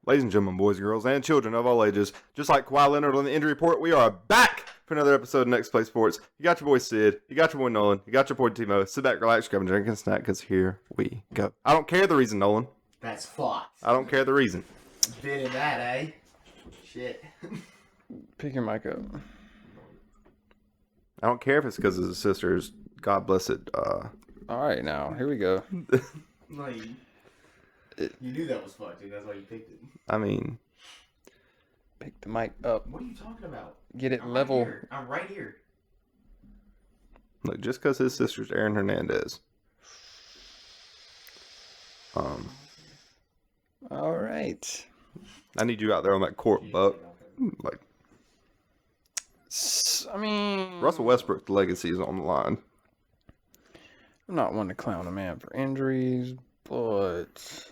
Ladies and gentlemen, boys and girls, and children of all ages, just like Kawhi Leonard on the injury report, we are back for another episode of Next Play Sports. You got your boy Sid, you got your boy Nolan, you got your boy Timo. Sit back, relax, grab a drink and snack, because here we go. I don't care the reason, Nolan. That's fucked. I don't care the reason. Bit in that, eh? Shit. Pick your mic up. I don't care if it's because of his sister's, God bless it. Alright, now, here we go. No, you knew that was fucked, dude. That's why you picked it. I mean, Pick the mic up. What are you talking about? Get it I'm level. Right here. I'm right here. look, just because his sister's Aaron Hernandez. Alright. I need you out there on that court, Buck. Like, I mean, Russell Westbrook's legacy is on the line. I'm not one to clown a man for injuries, but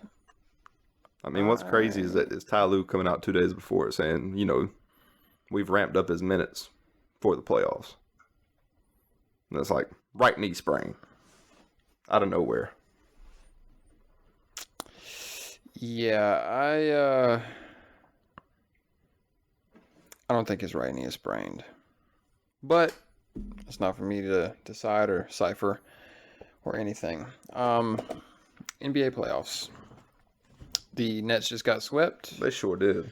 I mean, what's crazy is that it's Ty Lue coming out 2 days before it saying, you know, we've ramped up his minutes for the playoffs. And it's like, right knee sprain. Out of nowhere. yeah, I don't think his right knee is sprained. But it's not for me to decide or cipher or anything. NBA playoffs. The Nets just got swept. They sure did.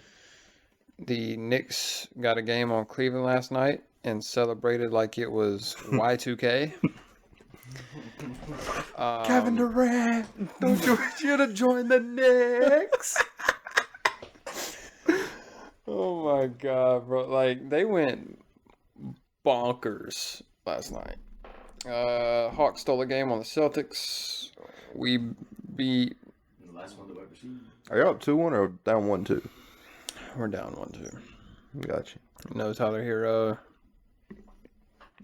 The Knicks got a game on Cleveland last night and celebrated like it was Y2K. Kevin Durant, don't you want you to join the Knicks? Oh my god, bro. Like, they went bonkers last night. Hawks stole a game on the Celtics. We beat... The last one to ever see. Are you up 2-1 or down 1-2? We're down 1-2. Got you. No Tyler Hero.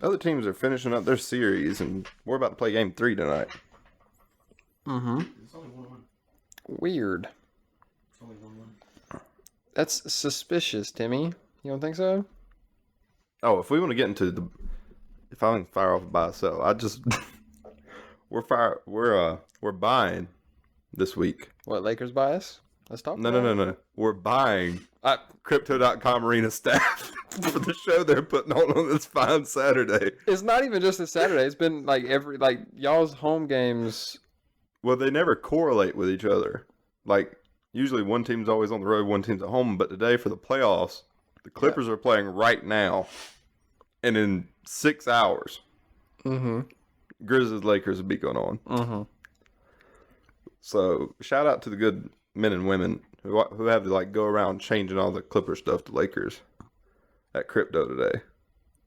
Other teams are finishing up their series, and we're about to play game 3 tonight. Mm-hmm. It's only 1-1. Weird. It's only 1-1. That's suspicious, Timmy. You don't think so? Oh, if we want to get into the... If I can fire off a buy or sell, I just... We're buying this week. What, Lakers bias? Let's talk about No. We're buying Crypto.com arena staff for the show they're putting on this fine Saturday. It's not even just this Saturday. It's been like y'all's home games. Well, they never correlate with each other. Like, usually one team's always on the road, one team's at home. But today for the playoffs, the Clippers are playing right now. And in 6 hours, Grizzlies Lakers will be going on. So, shout out to the good men and women who have to like go around changing all the Clipper stuff to Lakers at Crypto today.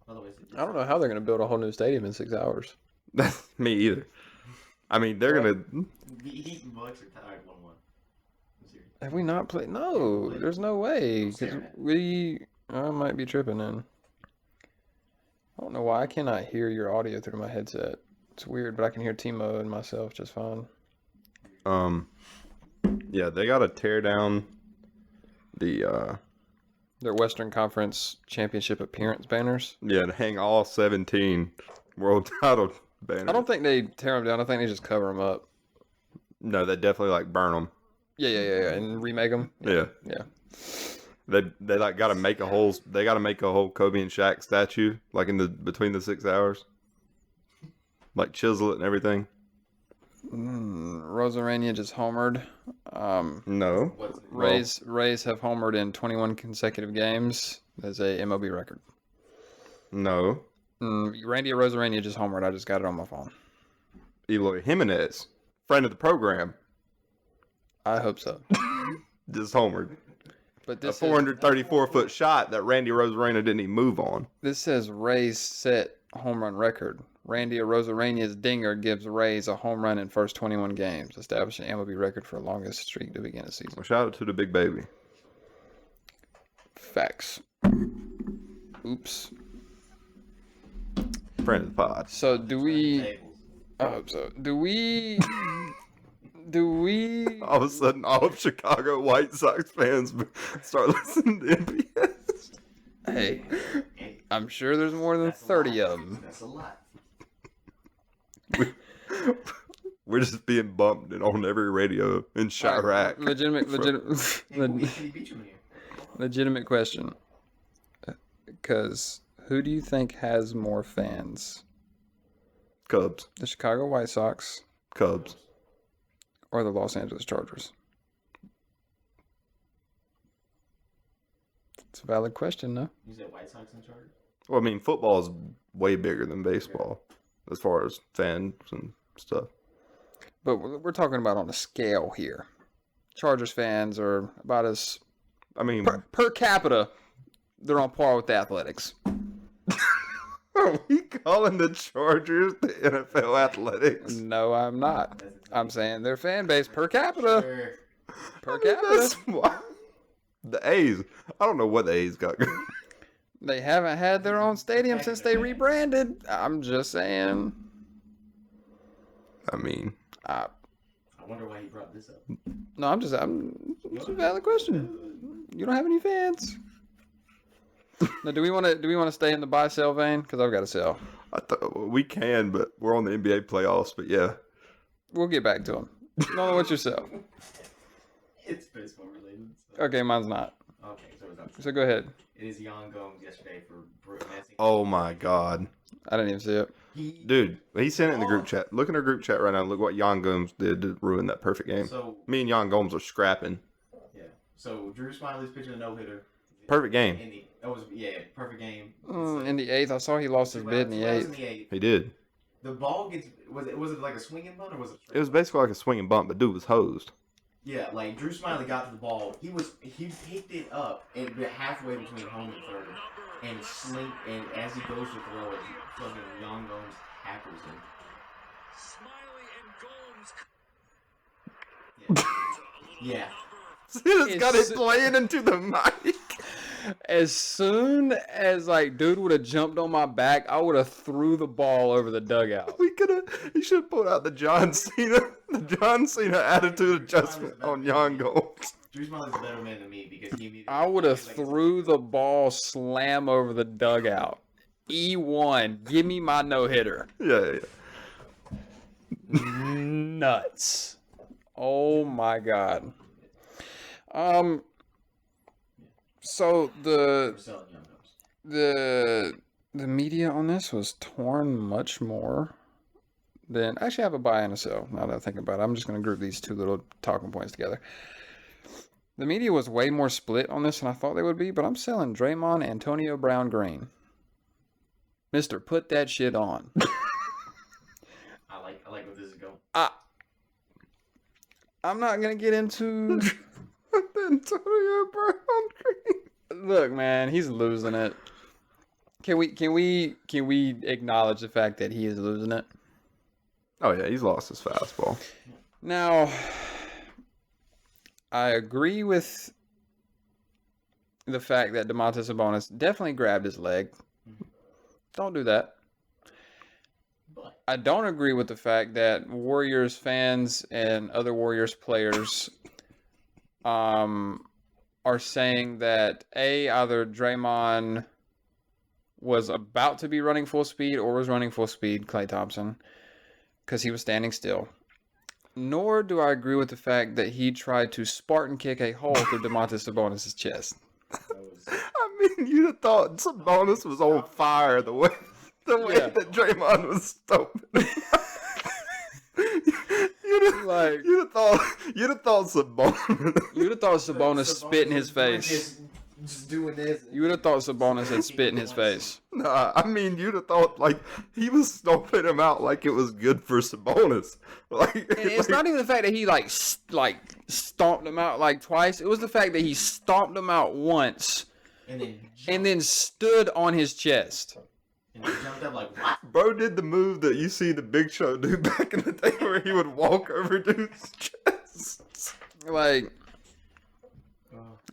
I don't know how they're going to build a whole new stadium in 6 hours. That's me either. I mean, they're going to... The Heat and Bucks are tied 1-1. Have we not played? No, there's no way. 'Cause I might be tripping then. I don't know why I cannot hear your audio through my headset. It's weird, but I can hear Timo and myself just fine. Yeah, they got to tear down the... Their Western Conference Championship appearance banners. Yeah, to hang all 17 world title banners. I don't think they tear them down. I think they just cover them up. No, they definitely like burn them. Yeah, and remake them. Yeah. They like got to make a whole. They got to make a whole Kobe and Shaq statue like in the between the 6 hours. Like chisel it and everything. Rosarania just homered. No. Rays have homered in 21 consecutive games. That's a MLB record. No. Randy Rosarania just homered. I just got it on my phone. Eloy Jimenez, friend of the program, I hope so. just homered. But A this 434-foot shot that Randy Rosarena didn't even move on. This says Rays set home run record. Randy Rosarania's dinger gives Rays a home run in first 21 games, establishing MLB record for longest streak to begin a season. Well, shout out to the big baby. Facts. Oops. Friend of the pod. So do we? I hope so. Do we? All of a sudden, all of Chicago White Sox fans start listening to NPS. Hey, I'm sure there's more than 30 of them. That's a lot. We're just being bumped and on every radio in Chirac. Legitimate He beat you in here. legitimate question. Because who do you think has more fans? Cubs. The Chicago White Sox Cubs. or the Los Angeles Chargers? It's a valid question, no? You said White Sox and Chargers? Well, I mean, football is way bigger than baseball as far as fans and stuff. But we're talking about on a scale here. Chargers fans are about as I mean, per capita, they're on par with the Athletics. are we calling the Chargers the NFL Athletics? No, I'm not. That's exactly. I'm saying their fan base per capita. Sure. Per I mean, capita. that's why. The A's. I don't know what the A's got going. They haven't had their own stadium since they rebranded. I'm just saying. I mean, I wonder why he brought this up. No, it's a valid question. You don't have any fans. Now, do we want to stay in the buy sell vein? Because I've got to sell. I thought we can, but we're on the NBA playoffs. But yeah, We'll get back to them. No, what's your sell? It's baseball related. So. Okay, mine's not. Okay, so it's up. So go ahead. It is Young Gomes yesterday for Massey. oh my God, I didn't even see it. dude, he sent it in the group chat. Look in our group chat right now. Look what Jan Gomes did to ruin that perfect game. So Me and Jan Gomes are scrapping. yeah. So Drew Smiley's pitching a no hitter. Perfect game. Perfect game. In the 8th, I saw he lost his bid in the 8th. He did. The ball gets was it like a swinging bunt or was it? It was basically like a swinging bump, but dude was hosed. Yeah, like Drew Smiley got to the ball. He picked it up and halfway between home and third, and slink. And as he goes to throw it, fucking Young Gomes tackles him. Yeah. It's got it playing into the mic. As soon as dude would have jumped on my back, I would have threw the ball over the dugout. He should have pulled out the John Cena attitude adjustment on Jan Gomes. Drew Smiley's a better man than me because he. I would have threw the ball slam over the dugout. E1, give me my no hitter. Yeah. Nuts. Oh my God. So We're selling Young Gomes. the media on this was torn much more than actually I have a buy and a sell. Now that I think about it, I'm just going to group these two little talking points together. The media was way more split on this than I thought they would be, but I'm selling Draymond Antonio Brown Green. Mister, put that shit on. I like where this is going. I'm not gonna get into. Antonio Brown Green. Look, man, he's losing it. Can we acknowledge the fact that he is losing it? Oh yeah, he's lost his fastball. Now, I agree with the fact that Domantas Sabonis definitely grabbed his leg. Don't do that. But I don't agree with the fact that Warriors fans and other Warriors players are saying that either Draymond was about to be running full speed or was running full speed, Klay Thompson, because he was standing still. Nor do I agree with the fact that he tried to Spartan kick a hole through Domantas Sabonis' chest. that was I mean, you'd have thought Sabonis was on fire the way Yeah. that Draymond was stomping. You'd have thought Sabonis. You'd have thought Sabonis spit in his face. Just doing this. You would have thought Sabonis had spit in his face. Nah, I mean, you'd have thought he was stomping him out like it was good for Sabonis. And it's not even the fact that he stomped him out twice. It was the fact that he stomped him out once and then stood on his chest. And he jumped up like, what? Bro did the move that you see the Big Show do back in the day where he would walk over dude's chest.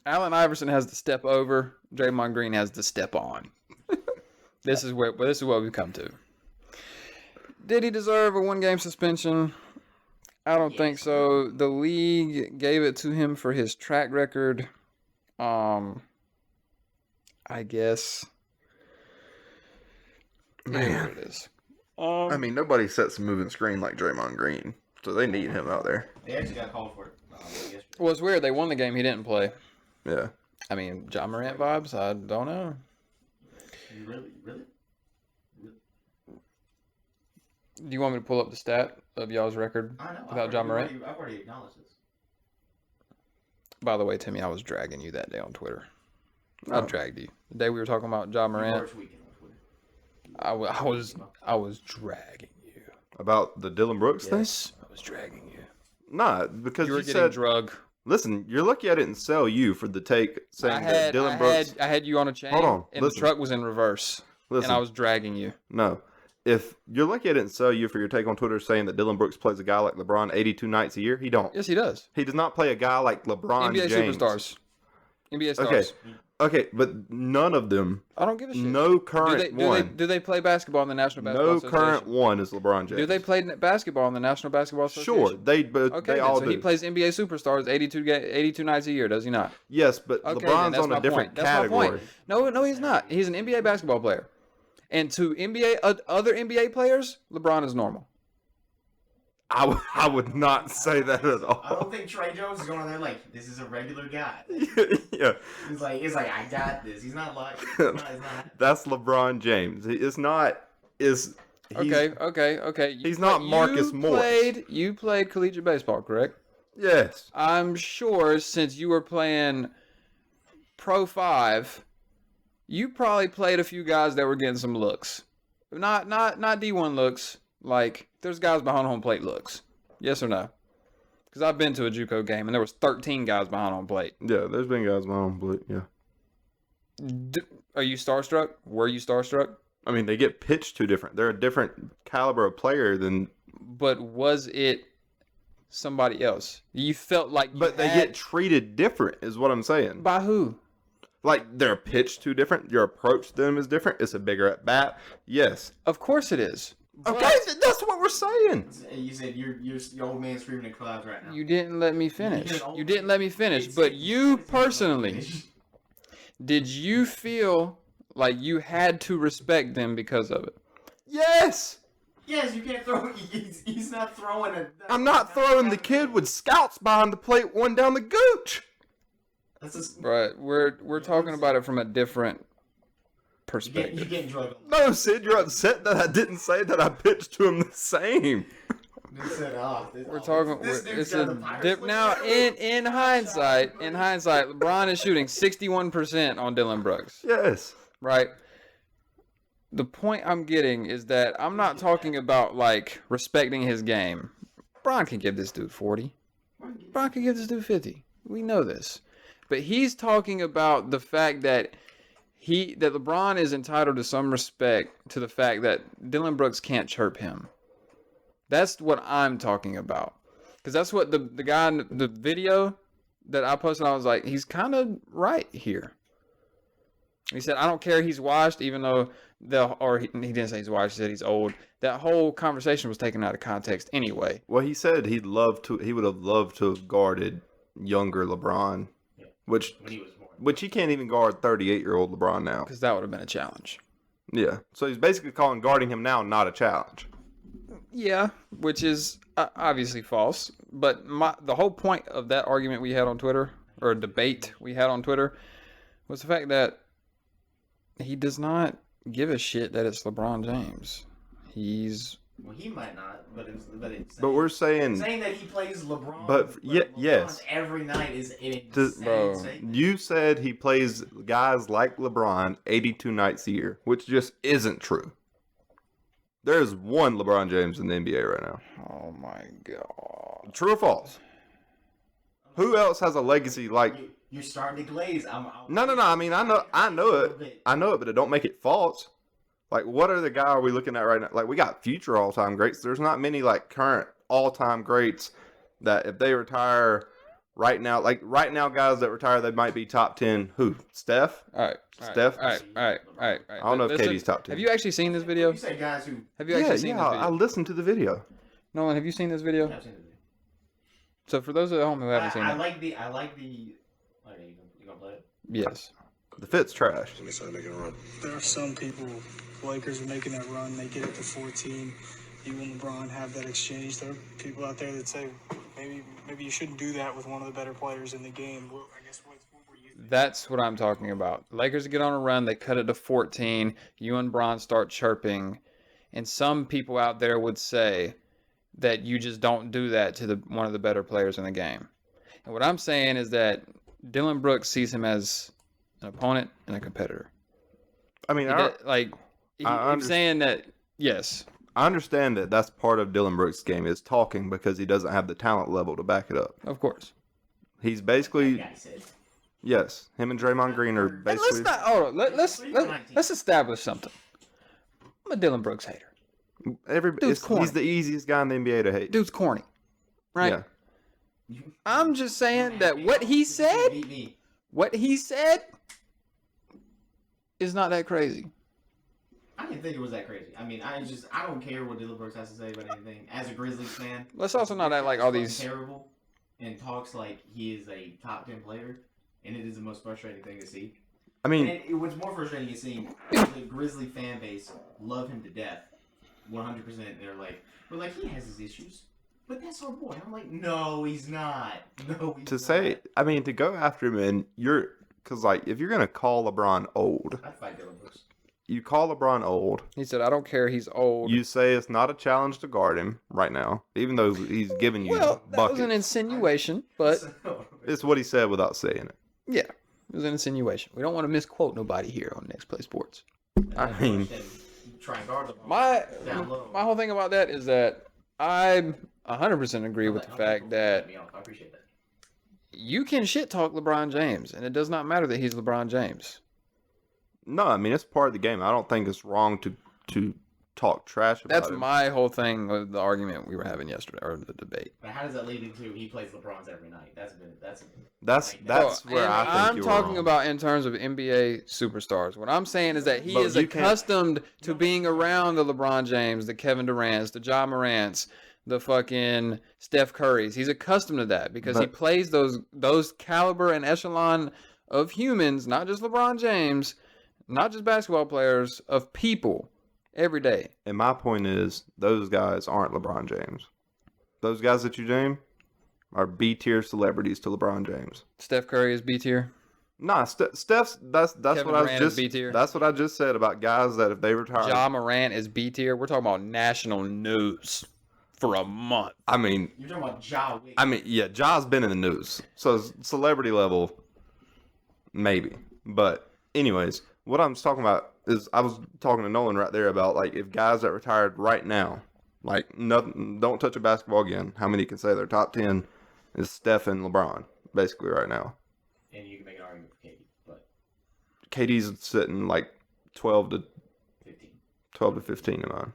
Allen Iverson has to step over. Draymond Green has to step on. This is what we've come to. Did he deserve a 1-game suspension? I don't think so. The league gave it to him for his track record. I guess. Man. It is. I mean, nobody sets a moving screen like Draymond Green. So they need him out there. They actually got called for it yesterday. Well, it's weird. They won the game. He didn't play. Yeah. I mean, John Morant vibes? I don't know. You really? Do you want me to pull up the stat of y'all's record I know. without John Morant? I've already acknowledged this. By the way, Timmy, I was dragging you that day on Twitter. I Oh. dragged you. The day we were talking about John Morant, March weekend on Twitter. I was dragging you. About the Dylan Brooks thing? Yes, I was dragging you. Nah, because You were you getting said, drug. listen, you're lucky I didn't sell you for the take saying that Dylan Brooks. I had you on a chain. Hold on, and listen. the truck was in reverse, Listen, and I was dragging you. no. If you're lucky I didn't sell you for your take on Twitter saying that Dylan Brooks plays a guy like LeBron 82 nights a year, he don't. Yes, he does. He does not play a guy like LeBron NBA James. superstars. NBA stars. Okay, but none of them, I don't give a shit. no current one, Do they play basketball in the National Basketball no Association? current one is LeBron James. Do they play basketball in the National Basketball Association? Sure, but Okay, they then, all so do. he plays NBA superstars 82 nights a year, does he not? Yes, but Okay, LeBron's that's on my a different point. That's my category. point. No, he's not. He's an NBA basketball player. And to other NBA players, LeBron is normal. I would not say that at I all. don't think Trey Jones is going on there like, this is a regular guy. Yeah, He's like, I got this. He's not like, he's not. that's LeBron James. It's not. Okay. He's not Marcus Morris. You played collegiate baseball, correct? Yes. I'm sure since you were playing Pro 5, you probably played a few guys that were getting some looks. Not D1 looks. Like, there's guys behind home plate looks. Yes or no? Because I've been to a JUCO game, and there was 13 guys behind home plate. Yeah, there's been guys on, but yeah. Are you starstruck? Were you starstruck? I mean, they get pitched too different. They're a different caliber of player than. But was it somebody else? You felt like you But they had- get treated different, is what I'm saying. By who? Like, they're pitched too different. Your approach to them is different. It's a bigger at bat. Yes. Of course it is. Okay, that's what we're saying. You said your old man screaming in clouds right now. You didn't let me finish. You're an old You didn't let me finish. It's- But you it's- personally, did you feel like you had to respect them because of it? Yes. Yes, you can't throw. He's not throwing a. I'm not throwing the kid with scouts behind the plate one down the gooch. That's just, Right. We're talking about it from a different you're perspective. getting drugged. No, Sid, you're upset that I didn't say that I pitched to him the same. Dude said, We're talking. This dude's It's got a the Pirates dip look now. at In hindsight, LeBron is shooting 61% on Dylan Brooks. Yes. Right. The point I'm getting is that I'm not talking about like respecting his game. Bron can give this dude 40. Bron can give this dude 50. We know this. But he's talking about the fact that LeBron is entitled to some respect to the fact that Dylan Brooks can't chirp him. That's what I'm talking about. Because that's what the guy in the video that I posted, I was like, he's kind of right here. He said, I don't care he's washed, even though he didn't say he's washed, he said he's old. That whole conversation was taken out of context anyway. Well, he said he would have loved to have guarded younger LeBron, which when he was born. he can't even guard 38-year-old LeBron now. Because that would have been a challenge. Yeah. So he's basically calling guarding him now not a challenge. Yeah, which is obviously false. But the whole point of that argument we had on Twitter, or a debate we had on Twitter, was the fact that he does not give a shit that it's LeBron James. Well, he might not, but We're saying that he plays LeBron. But yes. every night is an To- insane Bro. statement. you said he plays guys like LeBron 82 nights a year, which just isn't true. There's one LeBron James in the NBA right now. Oh my god. True or false? Who else has a legacy like? You're starting to glaze. No. I mean, I know it, but it don't make it false. Like, what other guy are we looking at right now? Like, we got future all-time greats. There's not many like current all-time greats that if they retire right now, guys that retire, they might be top 10. Who? Steph? All right. Steph? All right. I don't know if Listen, KD's top 10. Have you actually seen this video? You say guys who. Have you actually seen this video? I listened to the video. Nolan, have you seen this video? I've seen it. So for those at home who haven't seen I it, like the. Okay, you gonna play it? yes. The fit's trash. There are some people, Lakers are making that run, they get it to 14, you and LeBron have that exchange. There are people out there that say maybe you shouldn't do that with one of the better players in the game. Well, I guess what were you thinking? That's what I'm talking about. Lakers get on a run, they cut it to 14. You and Bron start chirping, and some people out there would say that you just don't do that to one of the better players in the game. And what I'm saying is that Dylan Brooks sees him as an opponent and a competitor. I mean, I'm saying that, yes. I understand that that's part of Dylan Brooks' game is talking because he doesn't have the talent level to back it up. Of course. He's basically, That guy said. yes, him and Draymond Green are And basically. let's establish something. I'm a Dylan Brooks hater. Corny. He's the easiest guy in the NBA to hate. Dude's corny, right? Yeah. I'm just saying that what he said is not that crazy. I didn't think it was that crazy. I mean, I don't care what Dylan Brooks has to say about anything. As a Grizzlies fan, Let's also not act like all these. terrible and talks like he is a top 10 player, and it is the most frustrating thing to see. I mean, And what's more frustrating is seeing the Grizzly fan base love him to death, 100%. They're like, but like he has his issues, but that's our boy. I'm like, no, he's not. No, he's to not. say, I mean, to go after him and because like if you're gonna call LeBron old, I'd fight Dylan Brooks. you call LeBron old. He said, "I don't care. He's old." You say it's not a challenge to guard him right now, even though he's giving you Well, that was buckets. an insinuation, but It's what he said without saying it. yeah, it was an insinuation. We don't want to misquote nobody here on Next Play Sports. I mean, try and guard LeBron. Down low. My whole thing about that is that I 100% agree with the fact that I appreciate that. you can shit talk LeBron James, and it does not matter that he's LeBron James. no, I mean it's part of the game. I don't think it's wrong to talk trash about That's him. my whole thing with the argument we were having yesterday, or the debate. But how does that lead into he plays LeBron's every night? That's That's where And I think I'm you're talking wrong. about in terms of NBA superstars. What I'm saying is that he But is you can't- accustomed to being around the LeBron James, the Kevin Durant's, the Ja Morant's, the fucking Steph Curry's. He's accustomed to that because he But- plays those caliber and echelon of humans, not just LeBron James, not just basketball players, of people every day. And my point is, those guys aren't LeBron James. Those guys that you name are B tier celebrities to LeBron James. Steph Curry is B tier. Nah, Steph's that's Kevin what I was Durant is just B tier. that's what I just said about guys that if they retire. Ja Morant is B tier. We're talking about national news for a month. I mean, You're talking about Ja Wick. yeah, Ja's been in the news, so celebrity level, maybe. But anyways, what I'm talking about is I was talking to Nolan right there about like if guys that retired right now, like nothing, don't touch a basketball again. How many can say their top 10 is Steph and LeBron basically right now? And you can make an argument for Katie, but KD's sitting like 12 to 15. 15 in mine.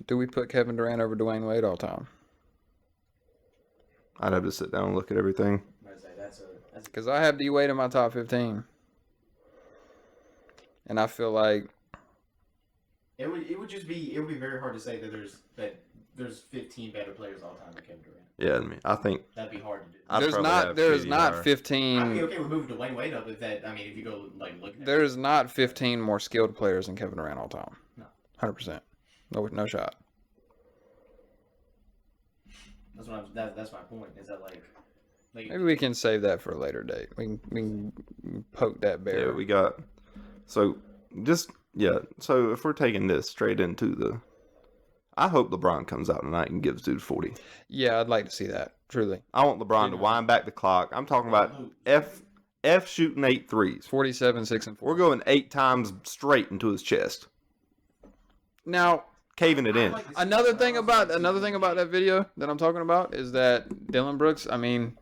Do we put Kevin Durant over Dwayne Wade all time? I'd have to sit down and look at everything. That's a Because I have D Wade in my top 15. And I feel like it would be very hard to say that there's 15 better players all time than Kevin Durant. Yeah, I mean, I think That'd be hard to do. I'd there probably have is KD not higher. 15. I'd be okay with moving Dwayne Wade up if you go like look at There is not 15 more skilled players than Kevin Durant all time. No. 100%. No shot. That's my point. Is that like Maybe we can save that for a later date. We can poke that bear. Yeah, we got. So So if we're taking this straight into I hope LeBron comes out tonight and gives dude 40. Yeah, I'd like to see that. Truly. I want LeBron to wind back the clock. I'm talking about F shooting 8 threes. 47, 6, and 4. We're going 8 times straight into his chest, Now, caving it in. another thing about that video that I'm talking about is that Dylan Brooks, I mean,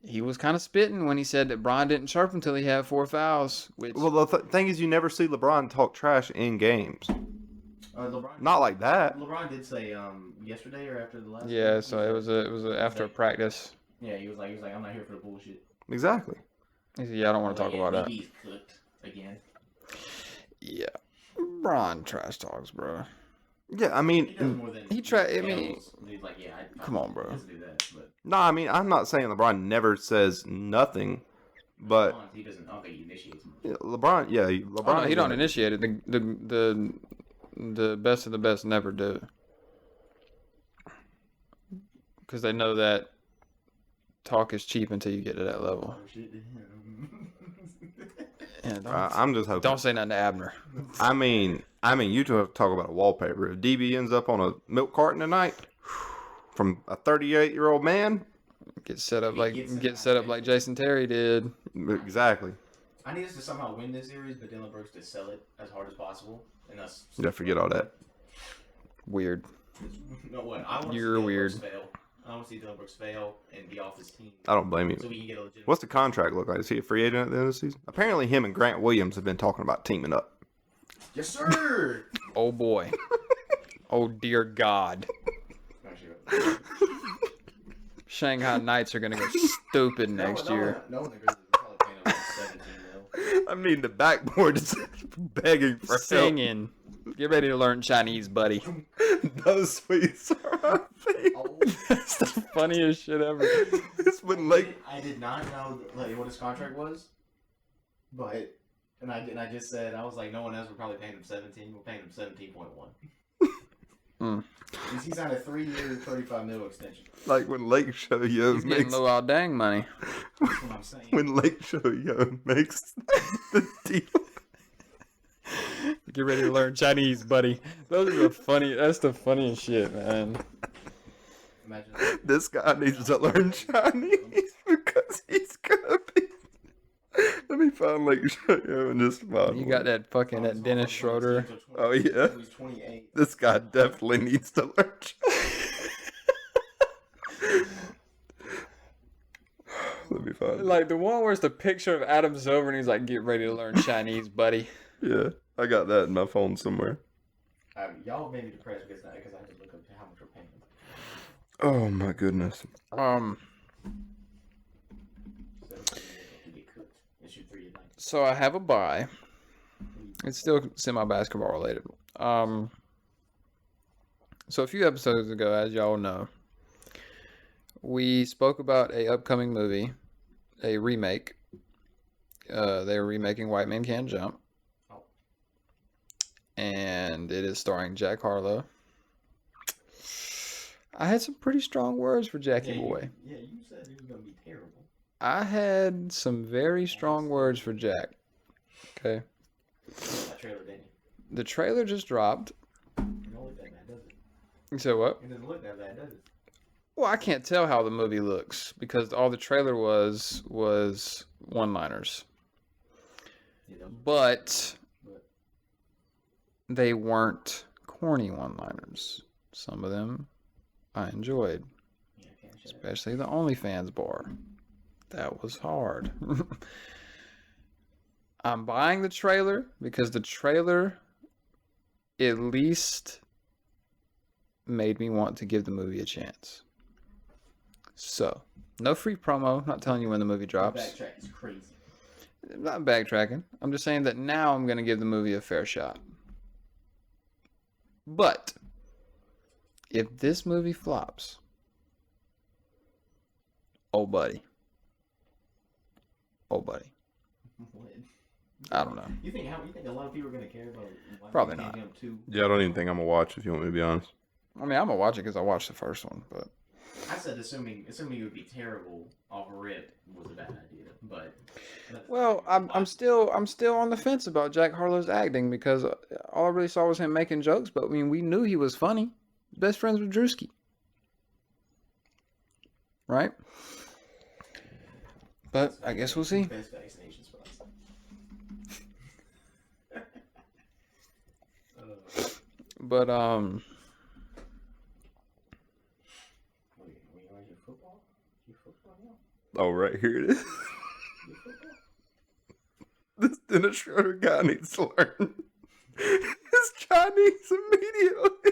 he was kind of spitting when he said that Bron didn't chirp until he had 4 fouls. Which Well, the thing is, you never see LeBron talk trash in games. LeBron. Not like that. LeBron did say yesterday or after the last. yeah, game, so he it was after a practice. Yeah, he was like I'm not here for the bullshit. Exactly. He said, "Yeah, I don't want to talk about that." He's cooked again. Yeah, Bron trash talks, bro. Yeah, I He mean, does more than He's like, yeah. Come on, bro. He doesn't do that, but no, I mean, I'm not saying LeBron never says nothing, but he doesn't. I don't think he initiates. LeBron, Oh, no, he don't initiate it. the best of the best never do. Because they know that talk is cheap until you get to that level. Yeah, I'm just hoping. don't say nothing to Abner. I mean, you two have to talk about a wallpaper. If DB ends up on a milk carton tonight from a 38-year-old man, Get set up like Jason Terry did. exactly. I need us to somehow win this series, but Dylan Brooks to sell it as hard as possible, and us. Yeah, forget all that. Weird. No, what? I want You're to see Dylan weird. Brooks fail. I want to see Dylan Brooks fail and be off his team. I don't blame you. So we can get a legitimate. What's the contract look like? Is he a free agent at the end of the season? Apparently, him and Grant Williams have been talking about teaming up. Yes, sir. Oh boy. Oh dear God. Shanghai Knights are gonna go stupid next year. No one agrees. Probably paying him like 17 mil. I mean, the backboard is begging for help. Singing. Get ready to learn Chinese, buddy. Those sweets are my favorite. Oh. That's the funniest shit ever. It's when Lake. I did not know what his contract was, but I just said I was like, no one else would probably pay him 17. We're paying him 17.1. He signed a 3-year, $35 million extension. Like when Lake Show Yo He's getting makes. Luau Dang money. That's what I'm saying. When Lake Show Yo makes the deal. Get ready to learn Chinese, buddy. Those are the funny. That's the funniest shit, man. Imagine that. This guy needs to learn Chinese because he's gonna be. Let me find Lake Show Yo and just find You one. got that fucking that Dennis Schroeder. Oh, yeah? He's 28. This guy definitely needs to learn Chinese. Let me find it. Like the one where it's the picture of Adam Silver and he's like, "Get ready to learn Chinese, buddy." Yeah, I got that in my phone somewhere. Y'all made me depressed because I had to look up how much we're paying. Oh my goodness. So I have a buy. It's still semi-basketball related. So a few episodes ago, as y'all know, we spoke about a upcoming movie, a remake. They were remaking White Men Can't Jump. And it is starring Jack Harlow. I had some pretty strong words for Jackie Boy. Yeah, you said it was going to be terrible. I had some very strong words for Jack. Okay. That trailer, didn't The trailer just dropped. it? It don't look that bad, does it? You said what? It doesn't look that bad, does it? Well, I can't tell how the movie looks because all the trailer was one-liners. You know? But they weren't corny one-liners. Some of them I enjoyed, Yeah, I can't share it. especially the OnlyFans bar. That was hard. I'm buying the trailer because the trailer at least made me want to give the movie a chance. So, no free promo. Not telling you when the movie drops. Backtrack is crazy. I'm not backtracking. I'm just saying that now I'm going to give the movie a fair shot. But if this movie flops, oh buddy. What? I don't know. You think a lot of people are going to care about White Probably Men not. Can't Jump 2? Yeah, I don't even think I'm gonna watch if you want me to be honest. I mean, I'm gonna watch it because I watched the first one, but I said assuming it would be terrible off rip was a bad idea, but well, I'm still on the fence about Jack Harlow's acting because all I really saw was him making jokes. But I mean, we knew he was funny. Best friends with Drewski, right? But I guess we'll see. Best vaccinations for us. But Wait, are you football? You football now? Oh, right here it is. You football? This Dennis Schroeder guy needs to learn his Chinese immediately.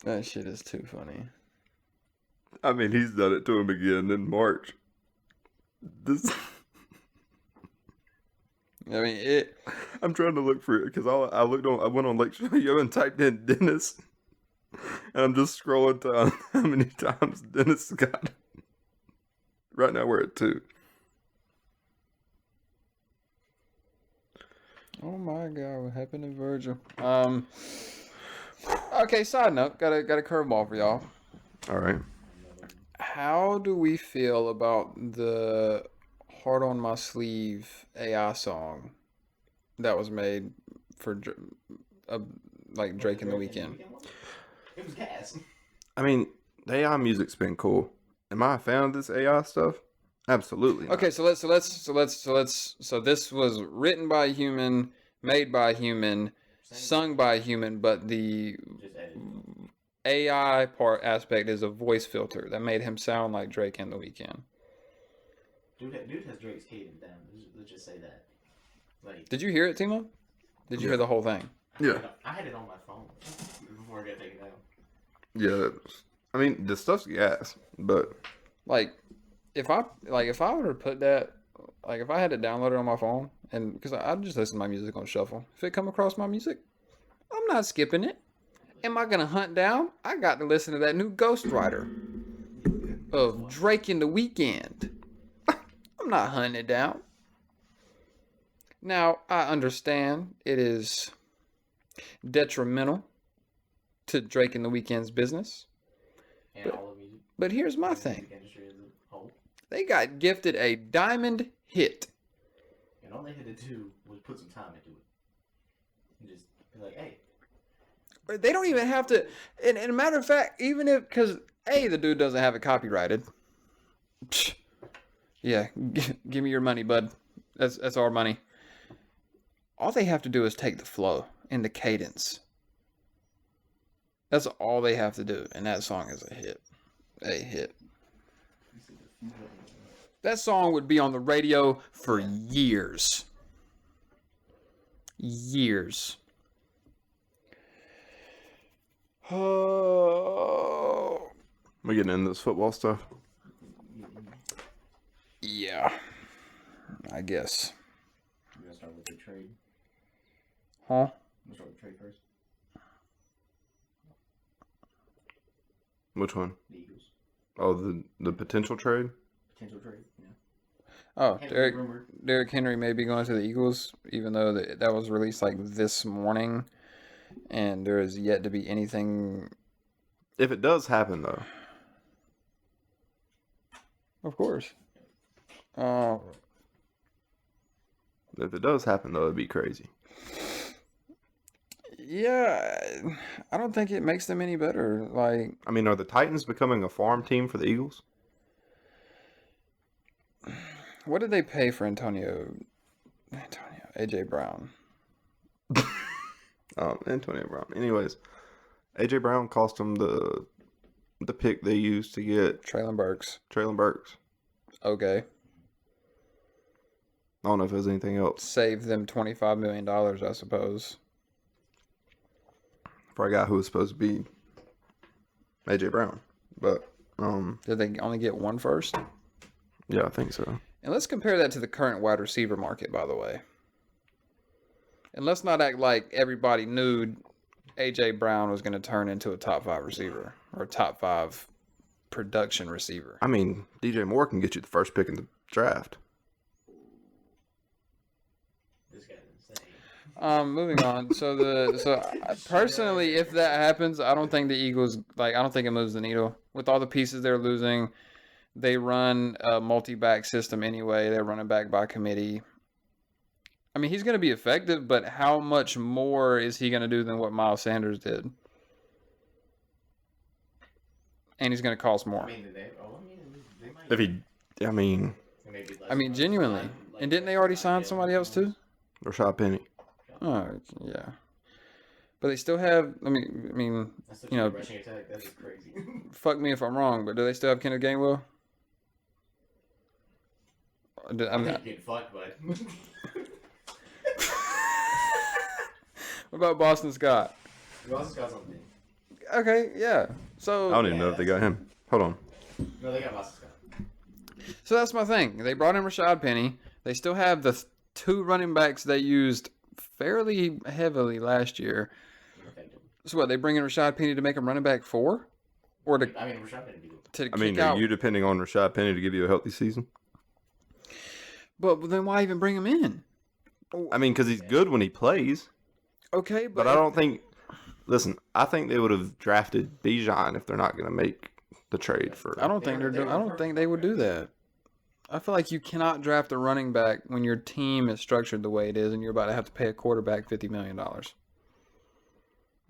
that shit is too funny. I mean, he's done it to him again in March. This. I mean, it. I'm trying to look for it because I went on Lake Show Yo and typed in Dennis, and I'm just scrolling down how many times Dennis got it. Right now we're at 2. Oh my God, what happened to Virgil? Okay, side note, got a curveball for y'all. All right. How do we feel about the Heart on My Sleeve AI song that was made for like Drake in the Weekend? It was gas. I mean, the AI music's been cool. Am I a fan of this AI stuff? Absolutely not. Okay, so this was written by a human, made by a human, sung by a human, but the Just edited. AI part aspect is a voice filter that made him sound like Drake in the Weekend. Dude has Drake's cadence down. Let's just say that. Like, Did you hear it, Timo? Did you hear the whole thing? Yeah. I had it on my phone before I got taken down. Yeah. I mean, the stuff's gas, but Like, if I were to put that, like, if I had it downloaded on my phone, and because I just listen to my music on shuffle, if it come across my music, I'm not skipping it. Am I gonna hunt down? I got to listen to that new Ghost Rider of Drake in the Weekend. I'm not hunting it down. Now, I understand it is detrimental to Drake in the Weekend's business. And all of music. But here's my The thing. music industry as a whole. They got gifted a diamond hit. And all they had to do was put some time into it. And just be like, hey. They don't even have to. And a matter of fact, even if, because the dude doesn't have it copyrighted. Psh, yeah, give me your money, bud. That's our money. All they have to do is take the flow and the cadence. That's all they have to do, and that song is a hit. A hit. That song would be on the radio for years. Years. Oh. we getting into this football stuff. Yeah. I guess. We're going to start with the trade. Huh? We'll start with trade first. Which one? The Eagles. Oh, the potential trade? Potential trade, yeah. Oh, Henry rumored. Derrick Henry may be going to the Eagles, even though that was released like this morning, and there is yet to be anything. If it does happen, though. Of course. If it does happen, though, it'd be crazy. Yeah, I don't think it makes them any better. Like, I mean, are the Titans becoming a farm team for the Eagles? what did they pay for Antonio, AJ Brown? Antonio Brown. Anyways, AJ Brown cost them the pick they used to get Traylon Burks. Traylon Burks. Okay. I don't know if there's anything else. Save them $25 million, I suppose. For a guy who was supposed to be AJ Brown. But, Did they only get one first? yeah, I think so. And let's compare that to the current wide receiver market, by the way. And let's not act like everybody knew A.J. Brown was going to turn into a top 5 receiver or a top 5 production receiver. I mean, DJ Moore can get you the first pick in the draft. This guy's insane. Moving on. So personally, if that happens, I don't think the Eagles, I don't think it moves the needle. With all the pieces they're losing, they run a multi-back system anyway. They're running back by committee. I mean, he's going to be effective, but how much more is he going to do than what Miles Sanders did? And he's going to cost more. They might. If he, I mean, Genuinely. And didn't they already sign somebody else too? Rashad Penny. Oh, yeah. But they still have, you know, rushing attack. That's just crazy. fuck me if I'm wrong, but do they still have Kenneth Gainwell? I think you're getting fucked, bud. What about Boston Scott? Boston Scott's on the team. Okay, yeah. So I don't even know if they got him. Hold on. No, they got Boston Scott. So that's my thing. They brought in Rashad Penny. They still have the 2 running backs they used fairly heavily last year. So what? They bring in Rashad Penny to make him running back 4, or to Rashad Penny be good. to I mean, kick are out? you depending on Rashad Penny to give you a healthy season? But then why even bring him in? I mean, because he's good when he plays. Okay, But I don't think. Listen, I think they would have drafted Bijan if they're not going to make the trade for. I don't think they're doing. I don't think they would do that. I feel like you cannot draft a running back when your team is structured the way it is, and you're about to have to pay a quarterback $50 million.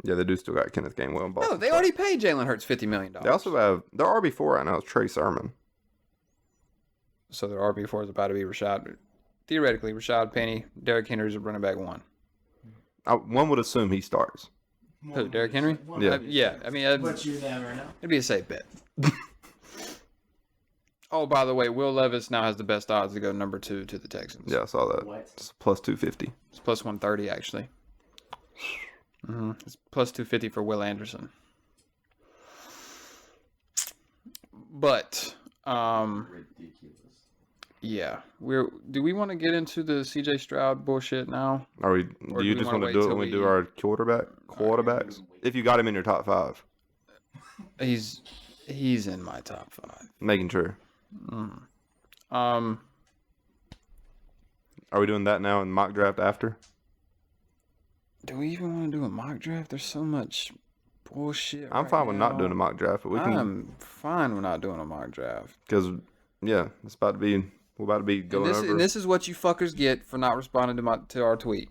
Yeah, they do still got Kenneth Gainwell and Boston. No, they already paid Jalen Hurts $50 million. They also have their RB4 right now is Trey Sermon. So their RB4 is about to be Rashad. Theoretically, Rashad Penny, Derrick Henry is running back 1. One would assume he starts. Who, Derrick Henry? Yeah. Yeah, I mean, But you never know. it'd be a safe bet. Oh, by the way, Will Levis now has the best odds to go number 2 to the Texans. Yeah, I saw that. What? It's plus 250. It's plus 130, actually. It's plus 250 for Will Anderson. But, Ridiculous. yeah. Do we want to get into the CJ Stroud bullshit now? Are we? Or Do you do we just wanna want to wait do it till when we we- do our quarterbacks? If you got him in your top 5, He's in my top 5. making sure. Um, Are we doing that now in mock draft after? do we even want to do a mock draft? There's so much bullshit. I'm right fine with not now. doing a mock draft, but we can I'm fine with not doing a mock draft. because yeah, we're about to be going over. And this is what you fuckers get for not responding to our tweet.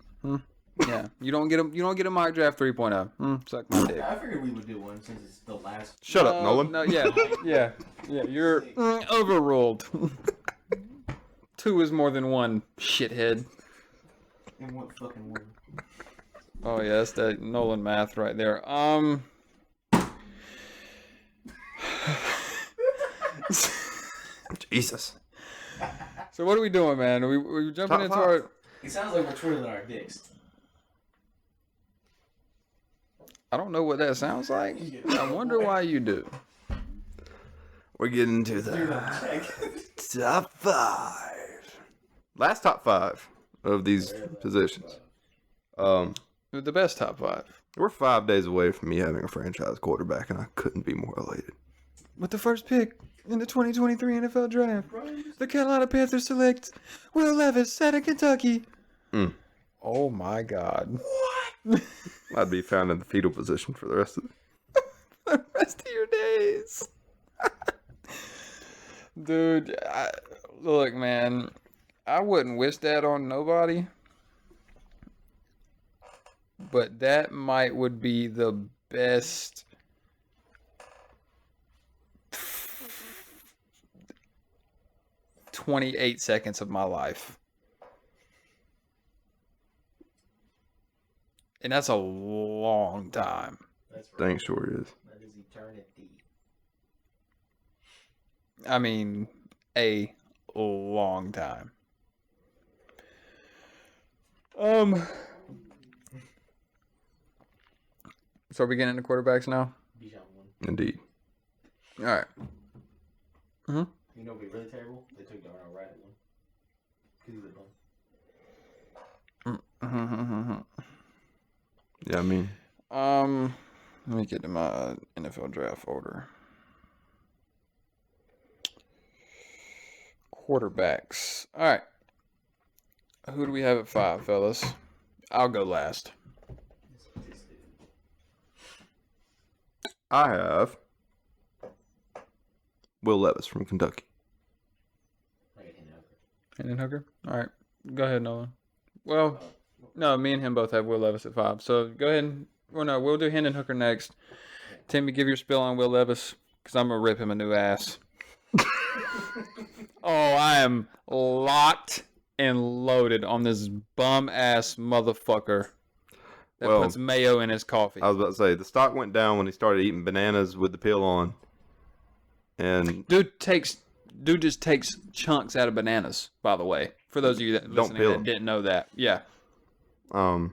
Yeah, you don't get a mock draft 3.0. Suck my dick. I figured we would do one since it's the last. Shut up, Nolan. No, yeah. You're overruled. 2 is more than 1, shithead. In what fucking word? Oh yeah, that's that Nolan math right there. Jesus. So what are we doing, man? Are we jumping Top into 5. our? It sounds like we're twiddling our dicks. I don't know what that sounds like. I wonder why you do. We're getting to the top 5. Last top 5 of these positions. The best top 5. We're 5 days away from me having a franchise quarterback, and I couldn't be more elated. With the first pick in the 2023 NFL Draft, the Carolina Panthers select Will Levis out of Kentucky. Oh my God. I'd be found in the fetal position for the rest of The rest of your days. Dude, look, man, I wouldn't wish that on nobody, but that would be the best 28 seconds of my life. And that's a long time. That's right. Dang sure is. That is eternity. I mean, a long time. So are we getting into quarterbacks now? Bijan won. Indeed. All right. You know, what'd be really terrible. They took Darnell Wright at one. Cause he's a bum. Yeah, I mean, Let me get to my NFL draft order. Quarterbacks. All right. Who do we have at 5, fellas? I'll go last. This dude. I have Will Levis from Kentucky. Like an over. Hendon Hooker? All right. Go ahead, Nolan. Well, no, me and him both have Will Levis at 5. So go ahead and, well, no, we'll do Hendon Hooker next. Timmy, give your spill on Will Levis, because I'm going to rip him a new ass. Oh, I am locked and loaded on this bum-ass motherfucker that puts mayo in his coffee. I was about to say, the stock went down when he started eating bananas with the peel on. And Dude just takes chunks out of bananas, by the way. For those of you that listening peel that 'em. didn't know that. Yeah. and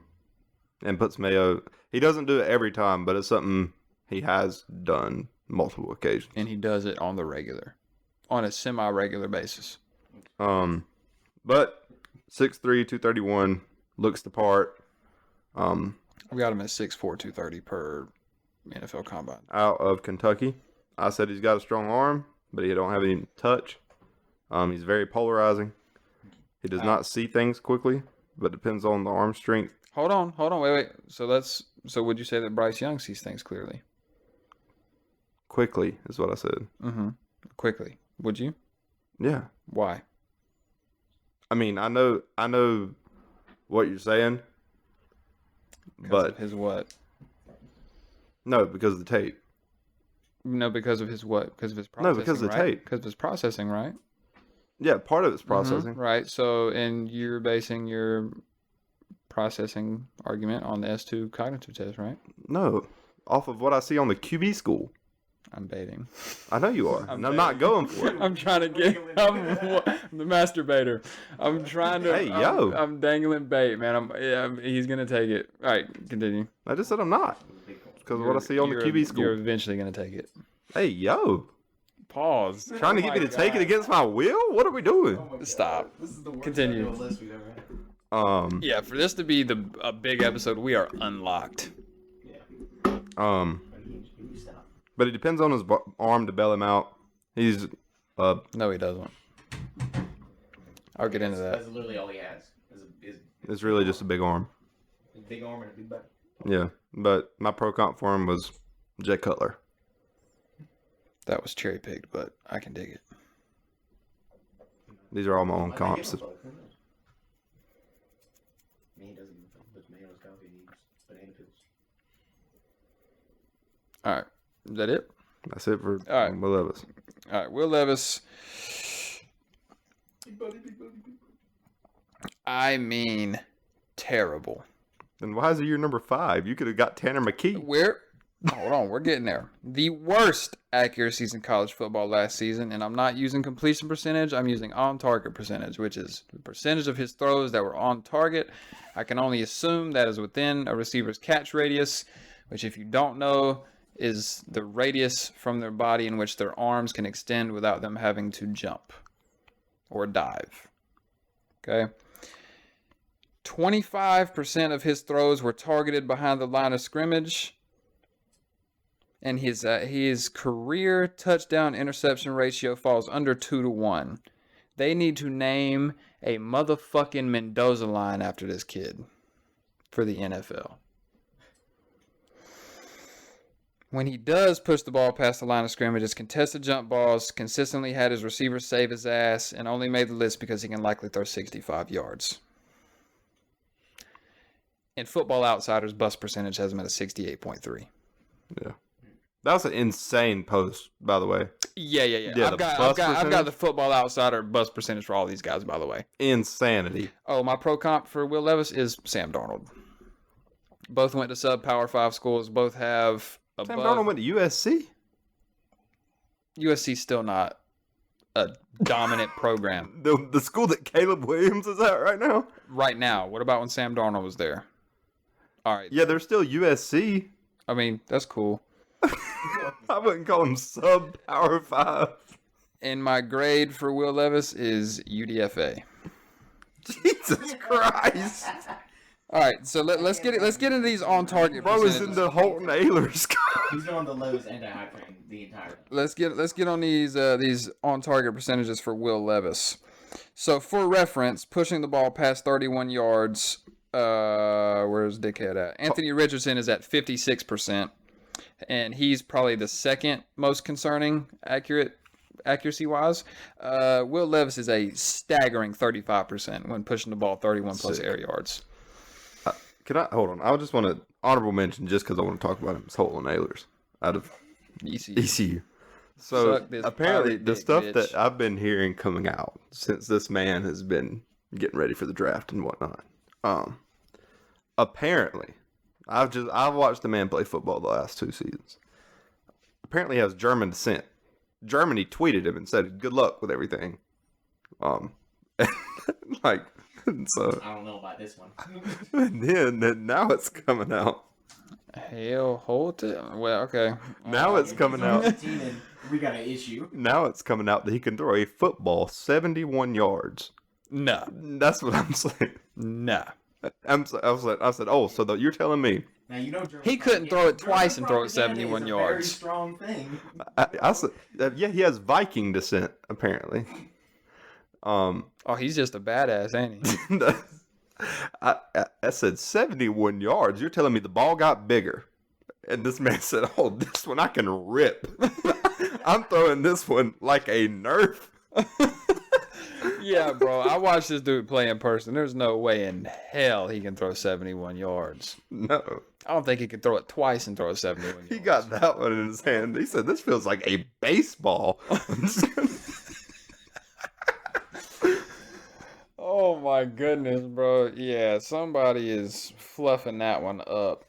puts mayo. He doesn't do it every time, but it's something he has done multiple occasions. And he does it on the regular. On a semi-regular basis. But 6'3", 231, looks the part. We got him at 6'4", 230 per NFL Combine. Out of Kentucky. I said he's got a strong arm, but he don't have any touch. He's very polarizing. He does not see things quickly, but depends on the arm strength. Hold on, wait. So would you say that Bryce Young sees things clearly? Quickly is what I said. Mm-hmm. Quickly. Would you? Yeah. Why? I mean, I know what you're saying, Because but of his what? no, because of the tape. No, because of his what? Because of his processing, No, because of the right? tape. Because of his processing, right? Yeah, part of it's processing. Right. So, and you're basing your processing argument on the S2 cognitive test, right? No, off of what I see on the QB school. I'm baiting. I know you are, and I'm not going for it. I'm trying to get. I'm the masturbator. I'm trying to. Hey, yo. I'm dangling bait, man. He's gonna take it. All right, continue. I just said I'm not, because of what I see on the QB school. You're eventually gonna take it. Hey, yo. Pause. Trying to get me to take it against my will? What are we doing? Stop. This is the worst Continue. audio list we've ever had. Yeah, for this to be a big episode, we are unlocked. Yeah. You stop. But it depends on his arm to bail him out. He's No, he doesn't. I'll get into that. That's literally all he has. it's really just a big arm. A big arm and a big butt. Yeah, but my pro comp for him was Jay Cutler. That was cherry picked, but I can dig it. These are all my own I comps. he doesn't give a fuck. But tomatoes, coffee, and eats banana peels. All right, is that it? That's it for All right. Will Levis. All right, Will Levis. I mean, terrible. Then why is he your number 5? You could have got Tanner McKee. Hold on, we're getting there. The worst accuracies in college football last season, and I'm not using completion percentage, I'm using on-target percentage, which is the percentage of his throws that were on target. I can only assume that is within a receiver's catch radius, which if you don't know, is the radius from their body in which their arms can extend without them having to jump or dive. Okay? 25% of his throws were targeted behind the line of scrimmage. And his career touchdown interception ratio falls under 2-1. They need to name a motherfucking Mendoza line after this kid for the NFL. When he does push the ball past the line of scrimmage, it's contested jump balls, consistently had his receivers save his ass, and only made the list because he can likely throw 65 yards. And Football Outsiders bust percentage has him at a 68.3. Yeah. That was an insane post, by the way. Yeah. Yeah, I've got the Football Outsider bust percentage for all these guys, by the way. Insanity. Oh, my pro comp for Will Levis is Sam Darnold. Both went to sub Power 5 schools. Both have above. Sam Darnold went to USC? USC's still not a dominant program The school that Caleb Williams is at right now? right now. What about when Sam Darnold was there? All right. Yeah, they're still USC. I mean, that's cool. I wouldn't call them sub Power 5. And my grade for Will Levis is UDFA. Jesus Christ. All right, so let's get into these on target Bro is percentages. in the Holton Ahlers. He's on the lowest end of high train the entire time. Let's get on these on target percentages for Will Levis. So for reference, pushing the ball past 31 yards, where's Dickhead at? Anthony Richardson is at 56%, and he's probably the second most concerning accuracy wise. Will Levis is a staggering 35% when pushing the ball 31 plus air yards. Can I hold on? I just want to honorable mention just because I want to talk about him. It's Holton Ahlers out of ECU. So Suck this apparently pirate the dick, stuff bitch. that I've been hearing coming out since this man has been getting ready for the draft and whatnot. Apparently, I've watched the man play football the last 2 seasons. Apparently, he has German descent. Germany tweeted him and said, "Good luck with everything." Like, so. I don't know about this one. And then now it's coming out. Hell, hold it. Well, okay. Now it's coming out. We got an issue. Now it's coming out that he can throw a football 71 yards. Nah. That's what I'm saying. Nah. I said, oh, so you're telling me? Now you know He couldn't throw it twice and throw it propaganda 71 is a yards. Very strong thing. I said, yeah, he has Viking descent apparently. Oh, he's just a badass, ain't he? I said 71 yards. You're telling me the ball got bigger. And this man said, oh, this one I can rip. I'm throwing this one like a Nerf. Yeah, bro. I watched this dude play in person. There's no way in hell he can throw 71 yards. No. I don't think he can throw it twice and throw a 71 yards. He got that one in his hand. He said, this feels like a baseball. Oh my goodness, bro. Yeah, somebody is fluffing that one up.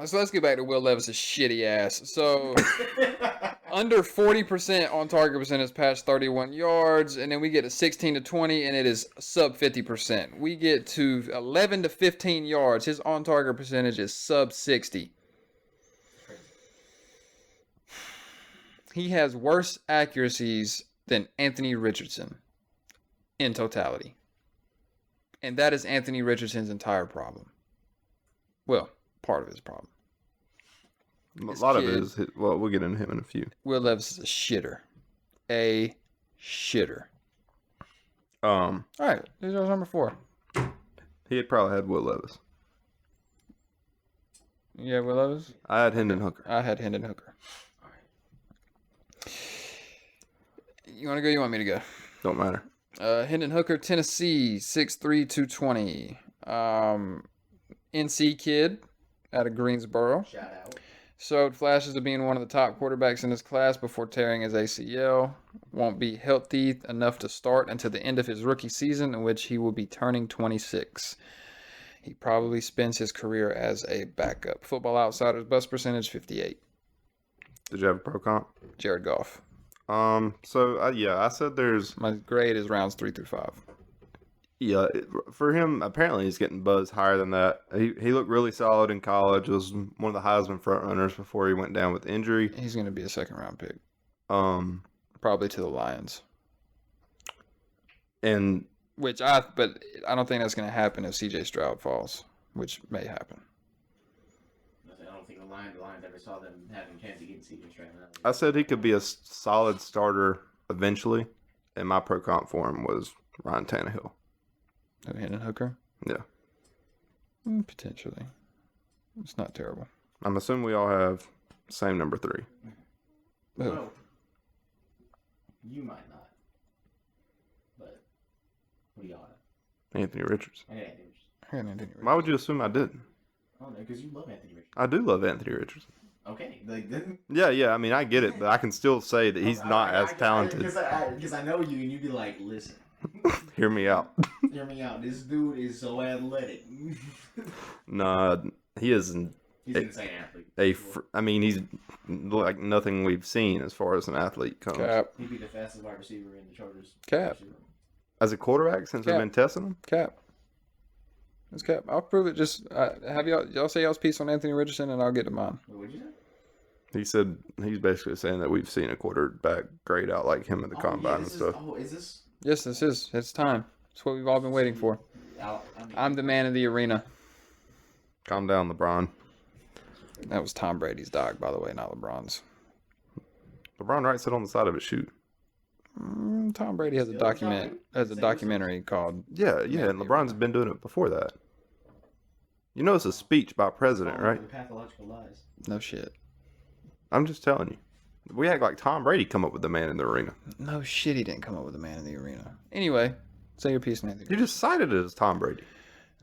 So let's get back to Will Levis's shitty ass. So under 40% on target percentage past 31 yards, and then we get to 16 to 20, and it is sub 50%. We get to 11 to 15 yards. His on target percentage is sub 60. He has worse accuracies than Anthony Richardson in totality. And that is Anthony Richardson's entire problem. Well, part of his problem. A lot of it is, well, we'll get into him in a few. Will Levis is a shitter. A shitter. All right, this is number 4. He had probably had Will Levis. Yeah, Will Levis? I had Hendon Hooker. I had Hendon Hooker. You want to go? You want me to go? Don't matter. Hendon Hooker, Tennessee, 6'3", 220. NC kid out of Greensboro. Shout out. Showed flashes of being one of the top quarterbacks in his class before tearing his ACL. Won't be healthy enough to start until the end of his rookie season, in which he will be turning 26. He probably spends his career as a backup. Football Outsiders bust percentage 58. Did you have a pro comp? Jared Goff. Yeah, I said there's... My grade is rounds 3 through 5. Yeah, for him, apparently he's getting buzzed higher than that. He looked really solid in college. Was one of the Heisman front runners before he went down with injury. He's going to be a second round pick. Probably to the Lions. And but I don't think that's going to happen if CJ Stroud falls, which may happen. I don't think the Lions ever saw them having a chance to get CJ Stroud. I said he could be a solid starter eventually, and my pro comp for him was Ryan Tannehill. Oh, Hendon Hooker? Yeah. Potentially. It's not terrible. I'm assuming we all have same number 3. Well, you might not. But we all have. Anthony Richards. I got Anthony Richards. I got Anthony Richards. Why would you assume I didn't? I don't know, because you love Anthony Richards. I do love Anthony Richards. Okay. Yeah. I mean, I get it, but I can still say that he's not as talented. Because I know you, and you'd be like, listen. Hear me out. Hear me out. This dude is so athletic. Nah, he isn't. He's an insane athlete. He's like nothing we've seen as far as an athlete comes. Cap. He'd be the fastest wide receiver in the Chargers. Cap. As a quarterback, since we've been testing him? Cap. It's Cap. I'll prove it. Just have y'all say y'all's piece on Anthony Richardson, and I'll get to mine. What'd you say? He said he's basically saying that we've seen a quarterback grade out like him in the combine and stuff. Is this? Yes, this is. It's time. It's what we've all been waiting for. I'm the man of the arena. Calm down, LeBron. That was Tom Brady's dog, by the way, not LeBron's. LeBron writes it on the side of his shoe. Tom Brady has a documentary called... Yeah, and LeBron's been doing it before that. You know it's a speech by president, right? The pathological lies. No shit. I'm just telling you. We act like Tom Brady come up with the man in the arena. No shit, he didn't come up with the man in the arena. Anyway, say your piece, Anthony. You just cited it as Tom Brady.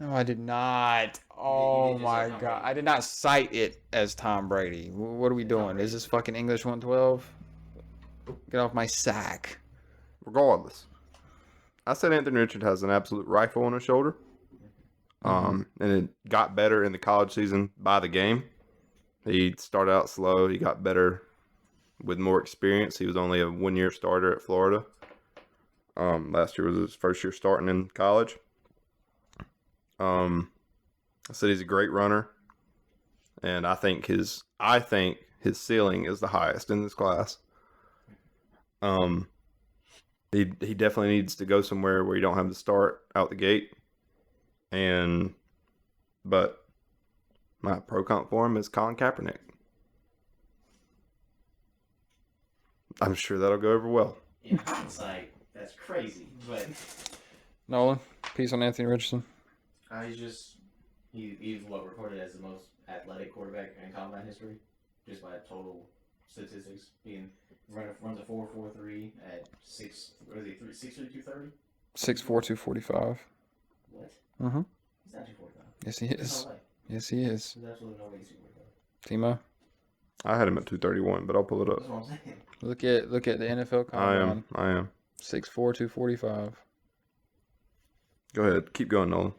No, I did not. Oh my god. I did not cite it as Tom Brady. What are we doing? Is this fucking English 112? Get off my sack. Regardless. I said Anthony Richards has an absolute rifle on his shoulder. And it got better in the college season by the game. He started out slow. He got better with more experience. He was only a 1-year starter at Florida. Last year was his first year starting in college. I said he's a great runner, and I think his ceiling is the highest in this class. He definitely needs to go somewhere where you don't have to start out the gate. But my pro comp for him is Colin Kaepernick. I'm sure that'll go over well. In hindsight, that's crazy, but... Nolan, piece on Anthony Richardson. He's what recorded as the most athletic quarterback in combine history, just by total statistics. Runs a 4.43 at 6'2", 6'4", 245. What? Mm-hmm. He's not 245. Yes, he There's is. no way. Yes, he is. There's absolutely no way he's 245. Timo, I had him at 231, but I'll pull it up. That's what I'm saying. look at the NFL combine. I am. 6'4", 245. Go ahead. Keep going, Nolan.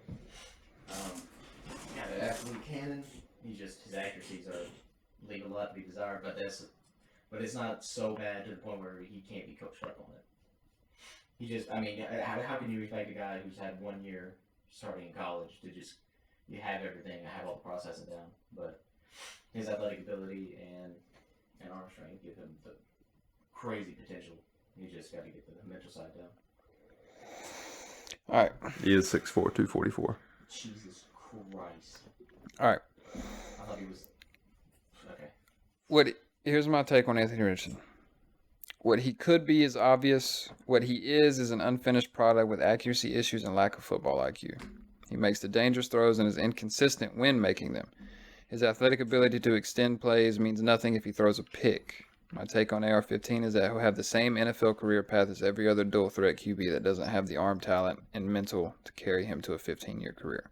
Yeah, the absolute cannon. His accuracies are leave a lot to be desired, but it's not so bad to the point where he can't be coached up on it. How can you expect a guy who's had 1 year starting in college to just you have everything, have all the processing down, but his athletic ability and arm strength give him the crazy potential. You just got to get the mental side down. All right. He is 6'4", 244. Jesus Christ. All right. I thought he was okay. Here's my take on Anthony Richardson. What he could be is obvious. What he is an unfinished product with accuracy issues and lack of football IQ. He makes the dangerous throws and is inconsistent when making them. His athletic ability to extend plays means nothing if he throws a pick. My take on AR-15 is that he'll have the same NFL career path as every other dual-threat QB that doesn't have the arm talent and mental to carry him to a 15-year career.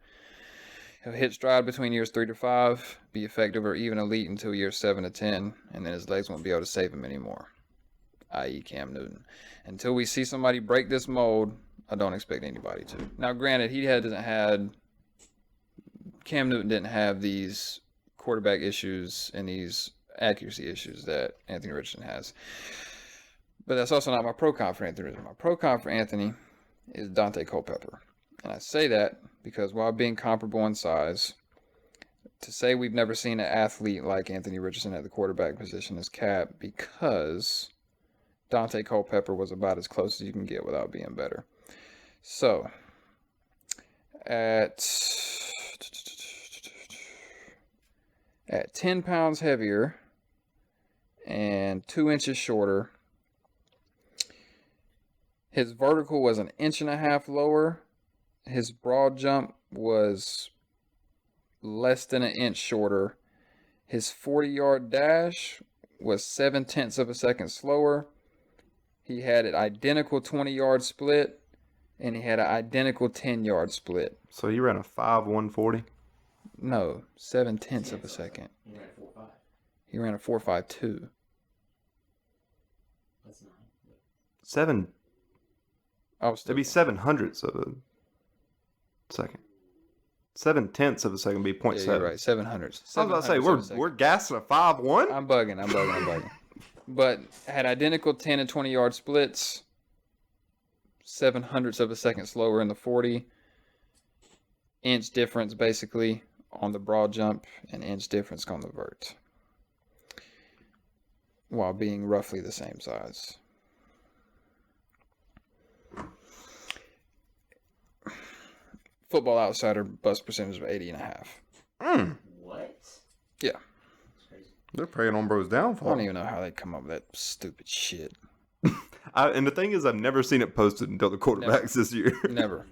He'll hit stride between years 3 to 5, be effective or even elite until years 7 to 10, and then his legs won't be able to save him anymore, i.e. Cam Newton. Until we see somebody break this mold, I don't expect anybody to. Now, granted, Cam Newton didn't have these quarterback issues and these accuracy issues that Anthony Richardson has. But that's also not my pro-con for Anthony Richardson. My pro-con for Anthony is Dante Culpepper. And I say that because while being comparable in size, to say we've never seen an athlete like Anthony Richardson at the quarterback position is cap, because Dante Culpepper was about as close as you can get without being better. So, at 10 pounds heavier and 2 inches shorter, his vertical was 1.5 inches lower. His broad jump was less than 1 inch shorter. His 40-yard dash was 0.7 of a second slower. He had an identical 20-yard split, and he had an identical 10-yard split. So he ran a 5.140? No, 0.7 of a second. He ran a 4.5. He ran a 4.52. That's 9. 7. It'd be 0.07 of a second. 0.7 of a second would be 0.7. Yeah, you're right. 700. I was about to say we're gassing a 5.1. I'm bugging. But had identical 10 and 20 yard splits. 0.07 of a second slower in the 40. Inch difference basically on the broad jump, and inch difference on the vert, while being roughly the same size. Football Outsider bust percentage of 80.5. What? Yeah. That's crazy. They're preying on bro's I downfall. don't even know how they come up with that stupid shit. And the thing is, I've never seen it posted until the quarterbacks this year. Never.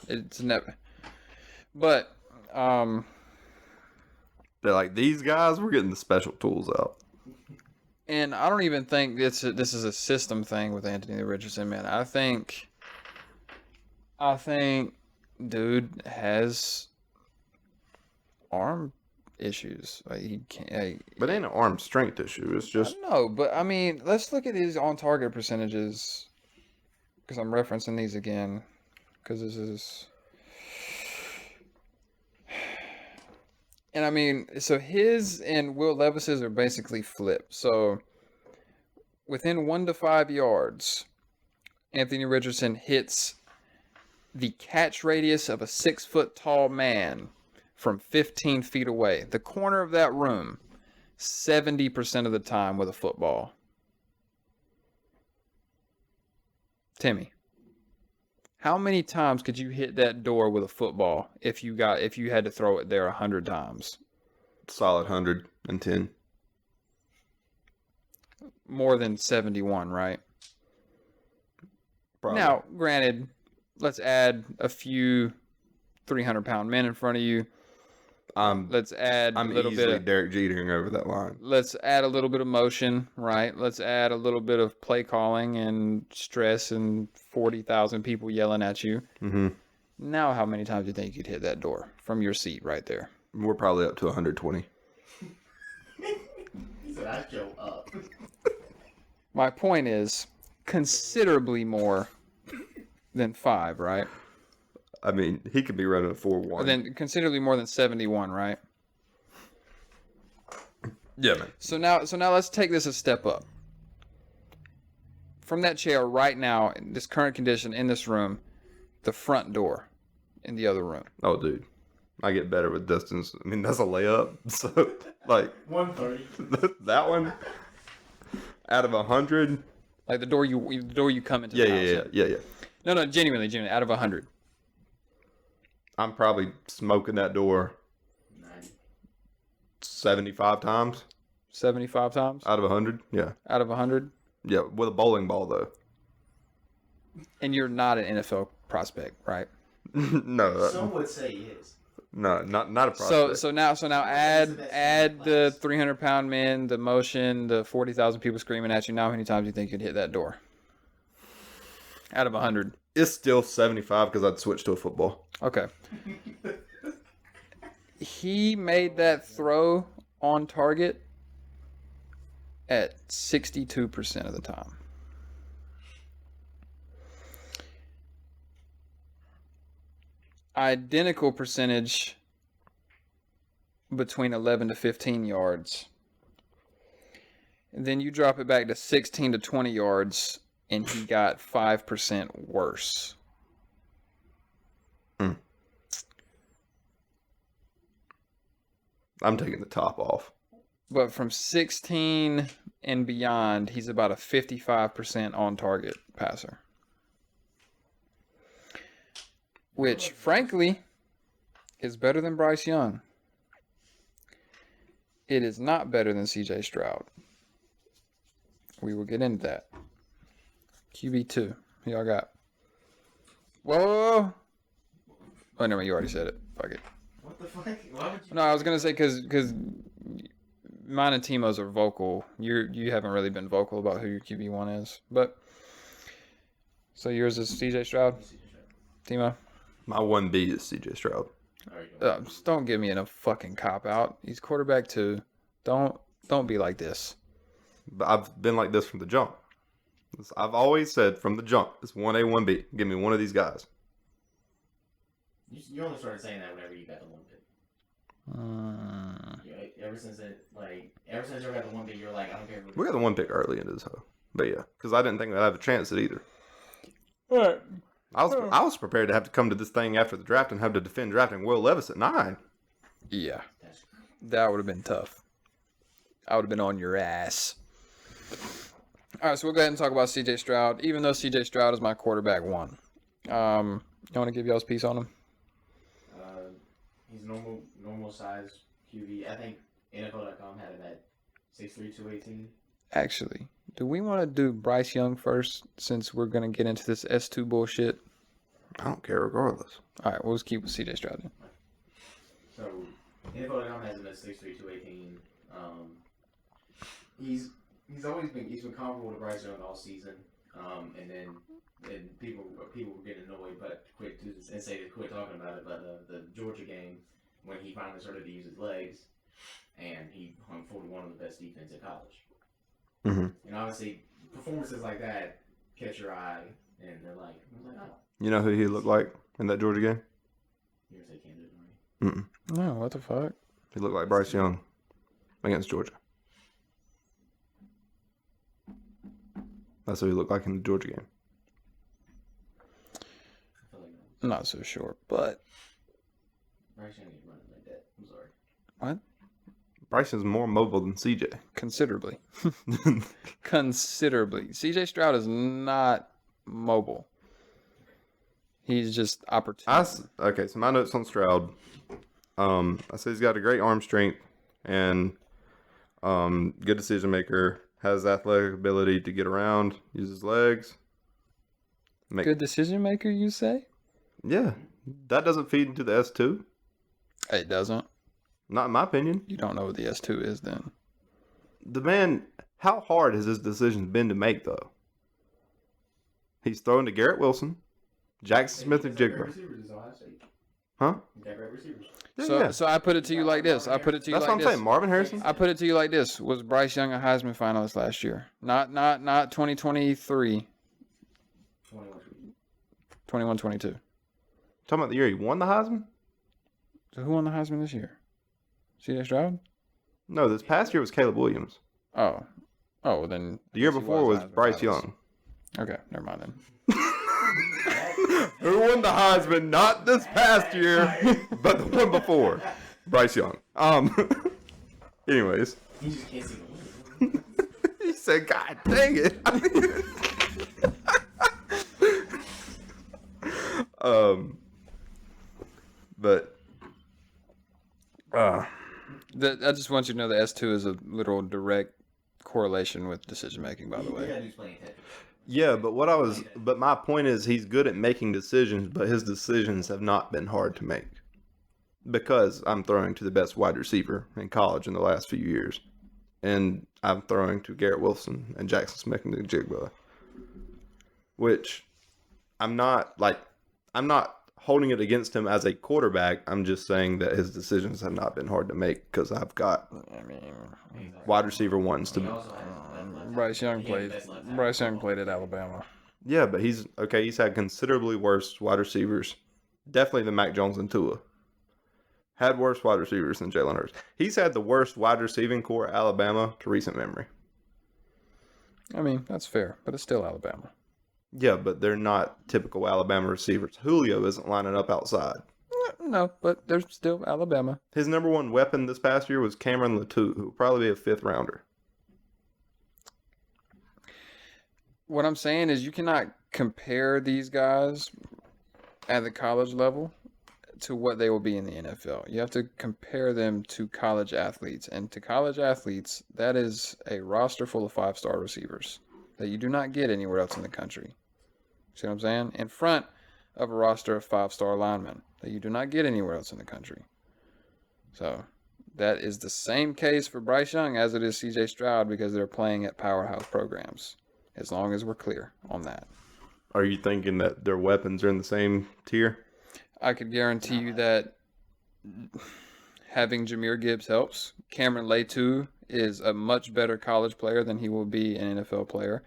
It's never. But, They're like, these guys, we're getting the special tools out. and I don't even think this is a system thing with Anthony Richardson, man. I think dude has arm issues. Like he can't. But it ain't an arm strength issue. It's just No, but I mean, let's look at his on-target percentages, because I'm referencing these again, because this is. And I mean, so his and Will Levis's are basically flipped. So within 1 to 5 yards, Anthony Richardson hits the catch radius of a 6-foot tall man from 15 feet away. The corner of that room, 70% of the time with a football. Timmy, how many times could you hit that door with a football if you had to throw it there 100 times? solid 110. More than 71, right? Probably. Now, granted, let's add a few 300-pound men in front of you. Let's add I'm a little easily bit of, Derek Jetering over that line. let's add a little bit of motion, right? Let's add a little bit of play calling and stress and 40,000 people yelling at you. Mm-hmm. Now, how many times do you think you'd hit that door from your seat right there? We're probably up to 120. He said I show up. My point is considerably more than 5, right? I mean, he could be running a 4-1. Then considerably more than 71, right? Yeah, man. So now let's take this a step up. From that chair right now, in this current condition in this room, the front door in the other room. Oh, dude. I get better with distance. I mean, that's a layup. So, like, 130. that one out of 100. Like the door you come into the house. Yeah. No, genuinely, out of 100. I'm probably smoking that door 90. 75 times 75 times out of 100. Yeah. out of 100. Yeah, with a bowling ball, though. And you're not an NFL prospect, right? No. Some would say he is. No, not a prospect. So now add the 300-pound men, the motion, the 40,000 people screaming at you. Now, how many times do you think you'd hit that door? Out of 100. It's still 75 because I'd switch to a football. Okay. He made that throw on target at 62% of the time. Identical percentage between 11 to 15 yards. And then you drop it back to 16 to 20 yards, and he got 5% worse. I'm taking the top off. But from 16 and beyond, he's about a 55% on target passer. Which, frankly, is better than Bryce Young. It is not better than CJ Stroud. We will get into that. QB2. Who y'all got? Whoa! Oh, no, you already said it. Fuck it. What the fuck? Why would you? No, I was gonna say because mine and Timo's are vocal. You haven't really been vocal about who your QB1 is, but so yours is CJ Stroud. Timo, My 1B is CJ Stroud. just don't give me a fucking cop out. He's quarterback 2. Don't be like this. But I've been like this from the jump. I've always said from the jump, it's 1A, 1B. Give me one of these guys. You only started saying that whenever you got the 1 pick. Ever since you got the 1 pick, you're like, I don't care. We got the 1 pick early into this hoe. But yeah, because I didn't think I'd have a chance at either. What? I was prepared to have to come to this thing after the draft and have to defend drafting Will Levis at 9. Yeah, that would have been tough. I would have been on your ass. All right, so we'll go ahead and talk about CJ Stroud. Even though CJ Stroud is my quarterback 1, you want to give y'all's piece on him? He's normal size QB. I think NFL.com had him at 6'3", 218. Actually, do we want to do Bryce Young first since we're going to get into this S2 bullshit? I don't care regardless. All right, we'll just keep with CJ Stroud then. So NFL.com has him at 6'3", 218. He's been comparable to Bryce Young all season. And people were getting annoyed, but quit talking about it. But the Georgia game, when he finally started to use his legs, and he hung 41 on the best defense in college. Mm-hmm. And obviously, performances like that catch your eye, and they're like, oh. You know who he looked like in that Georgia game? You're gonna say Kansas, right? No, what the fuck? He looked like Bryce Young against Georgia. That's what he looked like in the Georgia game. I feel like I'm not so sure, but Bryce Young ain't running like that. I'm sorry. what? Bryce is more mobile than CJ. Considerably. Considerably. CJ Stroud is not mobile. He's just opportune. Okay, so my notes on Stroud. I say he's got a great arm strength and good decision maker. Has athletic ability to get around, use his legs. Good decision maker, you say? Yeah, That doesn't feed into the S2. It doesn't. Not in my opinion. You don't know what the S2 is then. The man, how hard has his decisions been to make, though? He's throwing to Garrett Wilson, Jackson Smith, and Jigba. Huh? So I put it to you like this. That's what I'm saying. Marvin Harrison? I put it to you like this. Was Bryce Young a Heisman finalist last year? Not 2023. 21-22. Talking about the year he won the Heisman? So who won the Heisman this year? C.J. Stroud? No, this past year was Caleb Williams. Oh, well then. The year before was Bryce Young. Okay, never mind then. Who won the Heisman? Not this past year, but the one before. Bryce Young. Anyways. He just can't see the He said, God dang it. But I just want you to know the S2 is a literal direct correlation with decision making, by the way. yeah, but my point is he's good at making decisions, but his decisions have not been hard to make. Because I'm throwing to the best wide receiver in college in the last few years. And I'm throwing to Garrett Wilson and Jackson Smith and Jigba. Which I'm not holding it against him as a quarterback. I'm just saying that his decisions have not been hard to make because I've got wide receiver ones to. Bryce Young played at Alabama. Yeah, but he's had considerably worse wide receivers, definitely than Mac Jones and Tua. Had worse wide receivers than Jalen Hurts. He's had the worst wide receiving core at Alabama to recent memory. I mean, that's fair, but it's still Alabama. Yeah, but they're not typical Alabama receivers. Julio isn't lining up outside. No, but they're still Alabama. His number one weapon this past year was Cameron Latou, who will probably be a 5th rounder. What I'm saying is you cannot compare these guys at the college level to what they will be in the NFL. You have to compare them to college athletes. And to college athletes, that is a roster full of 5-star receivers that you do not get anywhere else in the country. See what I'm saying? In front of a roster of 5-star linemen that you do not get anywhere else in the country. So that is the same case for Bryce Young as it is C.J. Stroud because they're playing at powerhouse programs. As long as we're clear on that. Are you thinking that their weapons are in the same tier? I could guarantee you that having Jahmyr Gibbs helps. Cameron Latou is a much better college player than he will be an NFL player.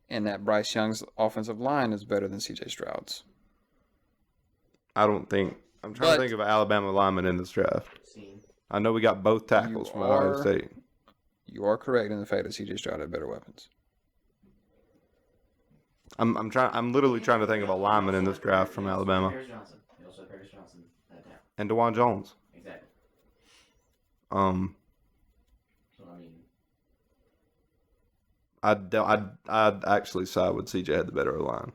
And that Bryce Young's offensive line is better than C.J. Stroud's. I'm trying to think of an Alabama lineman in this draft. I know we got both tackles from Ohio State. You are correct in the fact that C.J. Stroud had better weapons. I'm literally trying to think of a lineman in this draft from Alabama. And DeJuan Jones. Exactly. So I mean, I'd actually side with CJ had the better line.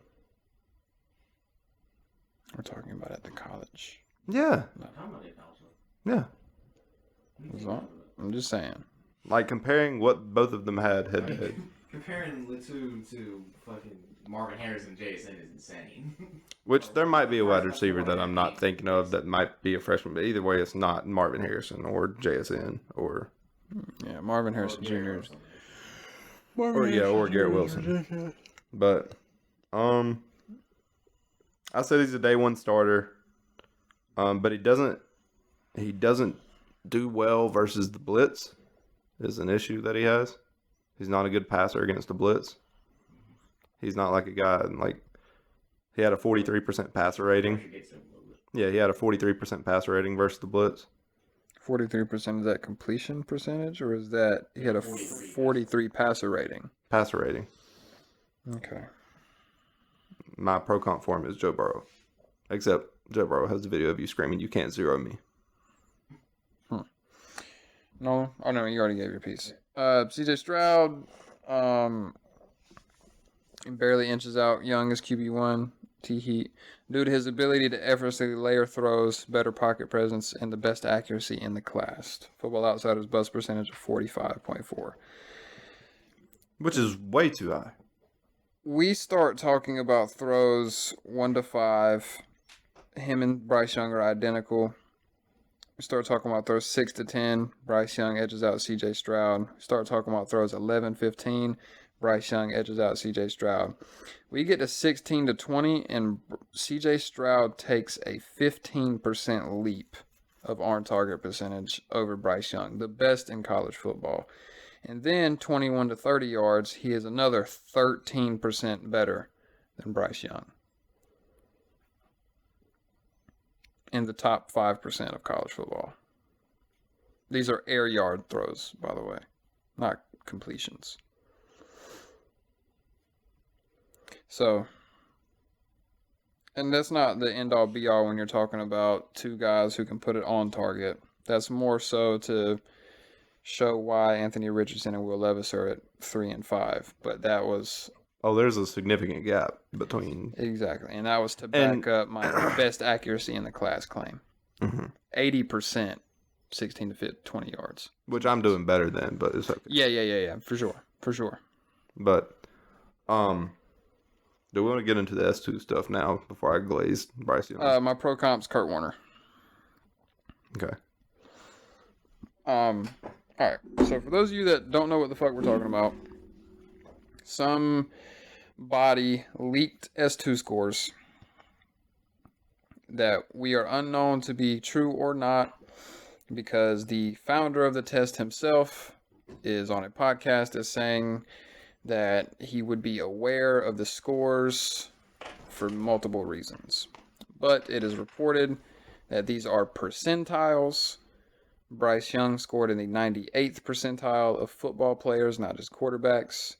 We're talking about at the college. Yeah. Yeah. I'm just saying. Like comparing what both of them had head to head. Comparing Latou to fucking Marvin Harrison JSN is insane. Which there might be a wide receiver that I'm not thinking of that might be a freshman, but either way, it's not Marvin Harrison or JSN or Marvin Harrison Jr. Or Garrett Wilson. But I said he's a day one starter, but he doesn't do well versus the blitz. Is an issue that he has. He's not a good passer against the blitz. He's not like a guy like he had a 43% passer rating. Yeah, he had a 43% passer rating versus the blitz. 43% is that completion percentage, or is that he had a 43 passer rating? Passer rating. Okay. My pro comp form is Joe Burrow, except Joe Burrow has a video of you screaming, "You can't zero me." No, oh no, you already gave your piece. C.J. Stroud, barely inches out Young as QB1. T-Heat. Due to his ability to effortlessly layer throws, better pocket presence, and the best accuracy in the class. Football Outsiders buzz percentage of 45.4. Which is way too high. We start talking about throws 1 to 5 him and Bryce Young are identical. We start talking about throws 6 to 10. Bryce Young edges out C.J. Stroud. We start talking about throws 11, 15. Bryce Young edges out C.J. Stroud. We get to 16 to 20, and C.J. Stroud takes a 15% leap of on-target percentage over Bryce Young, the best in college football. And then 21 to 30 yards, he is another 13% better than Bryce Young. In the top 5% of college football. These are air yard throws, by the way, not completions. So, and that's not the end-all be-all when you're talking about two guys who can put it on target. That's more so to show why Anthony Richardson and Will Levis are at 3 and 5. But that was... Oh, there's a significant gap between... Exactly. And that was to back up my best accuracy in the class claim. 80%, 16 to 20 yards. Which I'm doing better than, but it's okay. Yeah. For sure. But, do we want to get into the S2 stuff now before I glaze Bryce Young? My pro comp's Kurt Warner. Okay. All right. So for those of you that don't know what the fuck we're talking about, some body leaked S2 scores that we are unknown to be true or not, because the founder of the test himself is on a podcast as saying that he would be aware of the scores for multiple reasons. But it is reported that these are percentiles. Bryce Young scored in the 98th percentile of football players, not just quarterbacks.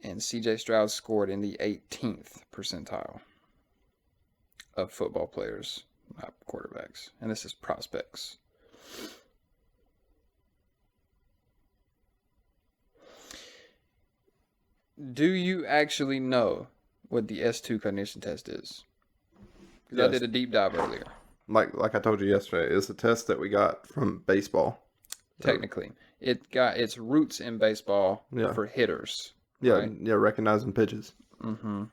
And C.J. Stroud scored in the 18th percentile of football players, not quarterbacks. And this is prospects. Do you actually know what the S2 cognition test is? Because I did a deep dive earlier. Like I told you yesterday, it's a test that we got from baseball. Technically, it got its roots in baseball for hitters. Yeah, right? recognizing pitches. Mm-hmm.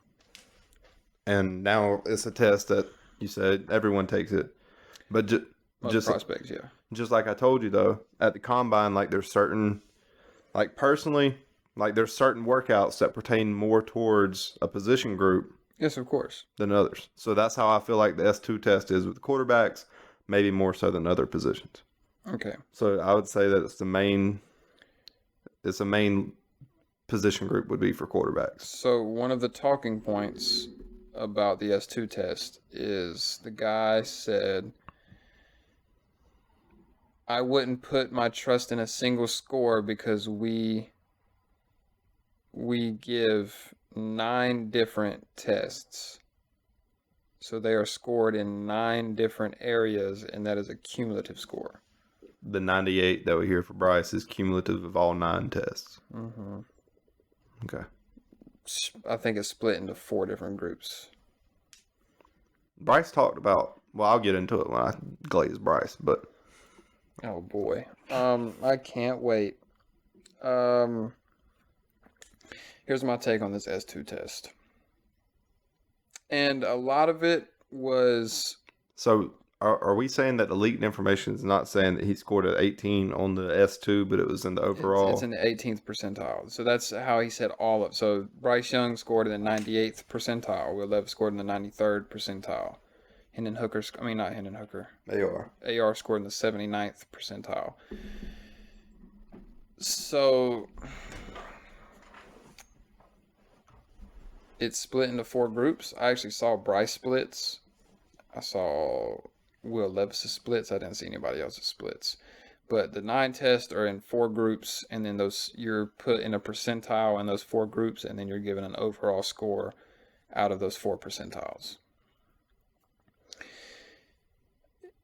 And now it's a test that you said everyone takes it, but Most prospects, yeah. Just like I told you though, at the combine, like there's certain, like personally, like there's certain workouts that pertain more towards a position group. Yes, of course. Than others. So that's how I feel like the S2 test is with the quarterbacks, maybe more so than other positions. Okay. So I would say that it's the main position group would be for quarterbacks. So one of the talking points about the S2 test is the guy said, I wouldn't put my trust in a single score because we give 9 different tests. So they are scored in 9 different areas, and that is a cumulative score. The 98 that we hear for Bryce is cumulative of all 9 tests. Mm-hmm. Okay. I think it's split into 4 different groups. Bryce talked about, well, I'll get into it when I glaze Bryce, but... Oh, boy. I can't wait. Here's my take on this S2 test. And a lot of it was... So, are we saying that the leaked information is not saying that he scored an 18 on the S2, but it was in the overall? It's in the 18th percentile. So that's how he said all of it. So Bryce Young scored in the 98th percentile. Will Levis scored in the 93rd percentile. AR scored in the 79th percentile. So... it's split into 4 groups. I actually saw Bryce splits. I saw Will Levis' splits. I didn't see anybody else's splits. But the 9 tests are in 4 groups, and then those you're put in a percentile in those 4 groups, and then you're given an overall score out of those 4 percentiles.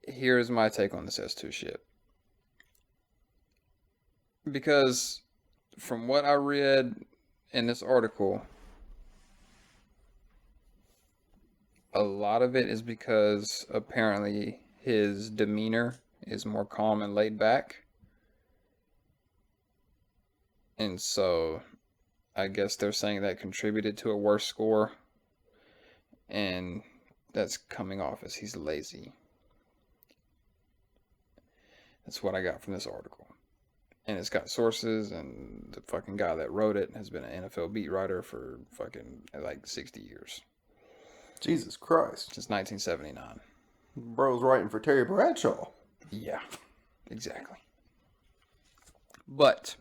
Here's my take on this S2 shit. Because from what I read in this article, a lot of it is because apparently his demeanor is more calm and laid back. And so I guess they're saying that contributed to a worse score. And that's coming off as he's lazy. That's what I got from this article. And it's got sources, and the fucking guy that wrote it has been an NFL beat writer for fucking like 60 years. Jesus Christ. Since 1979. Bro's writing for Terry Bradshaw. Yeah, exactly. But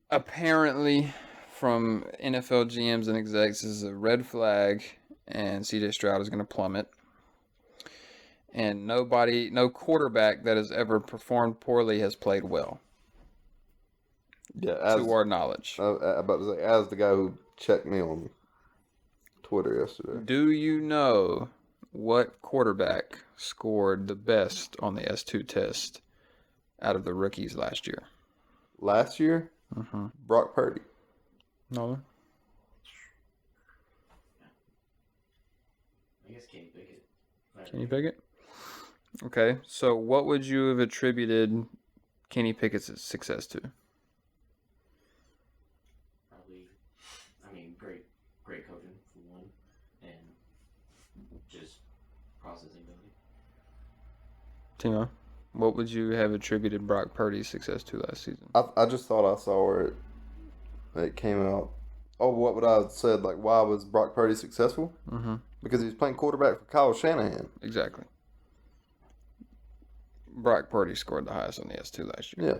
apparently, from NFL GMs and execs, this is a red flag, and CJ Stroud is going to plummet. And no quarterback that has ever performed poorly has played well. Yeah, To our knowledge. I'm about to say, as the guy who checked me on Twitter yesterday. Do you know what quarterback scored the best on the S2 test out of the rookies last year? Last year? Mm-hmm. Brock Purdy. No. I guess Kenny Pickett. Kenny Pickett? Okay, so what would you have attributed Kenny Pickett's success to? Probably, I mean, great coaching for one, and just processing ability. Timo, what would you have attributed Brock Purdy's success to last season? I just thought I saw where it came out. Oh, what would I have said? Like, why was Brock Purdy successful? Mm-hmm. Because he was playing quarterback for Kyle Shanahan. Exactly. Brock Purdy scored the highest on the S2 last year. Yeah.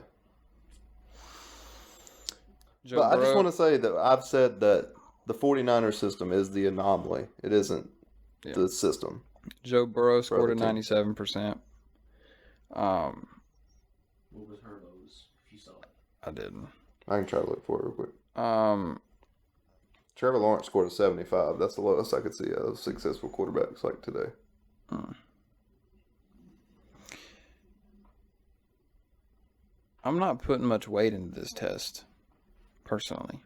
Joe But Burrow, I just want to say that I've said that the 49ers system is the anomaly. It isn't the system. Joe Burrow scored a team. 97%. What was Herbo's, if you saw it? I didn't. I can try to look for it real quick. Trevor Lawrence scored a 75. That's the lowest I could see of successful quarterbacks like today. I'm not putting much weight into this test, personally.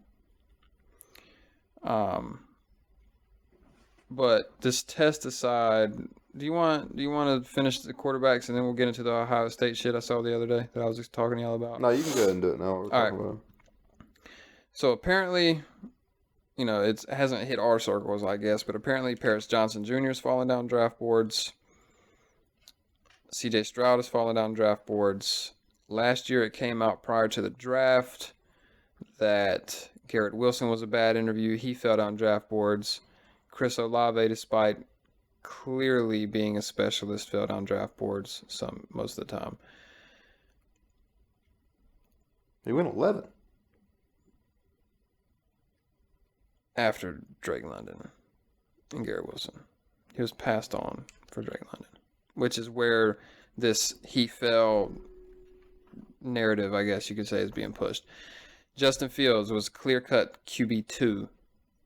But this test aside, do you want to finish the quarterbacks and then we'll get into the Ohio State shit I saw the other day that I was just talking to y'all about? No, you can go ahead and do it now. We're talking about So apparently, it hasn't hit our circles, I guess, but apparently Paris Johnson Jr. is falling down draft boards. CJ Stroud is falling down draft boards. Last year it came out prior to the draft that Garrett Wilson was a bad interview. He fell down draft boards. Chris Olave, despite clearly being a specialist, fell down draft boards most of the time. He went 11. After Drake London and Garrett Wilson. He was passed on for Drake London, which is where this he fell narrative, I guess you could say, is being pushed. Justin Fields was clear-cut QB2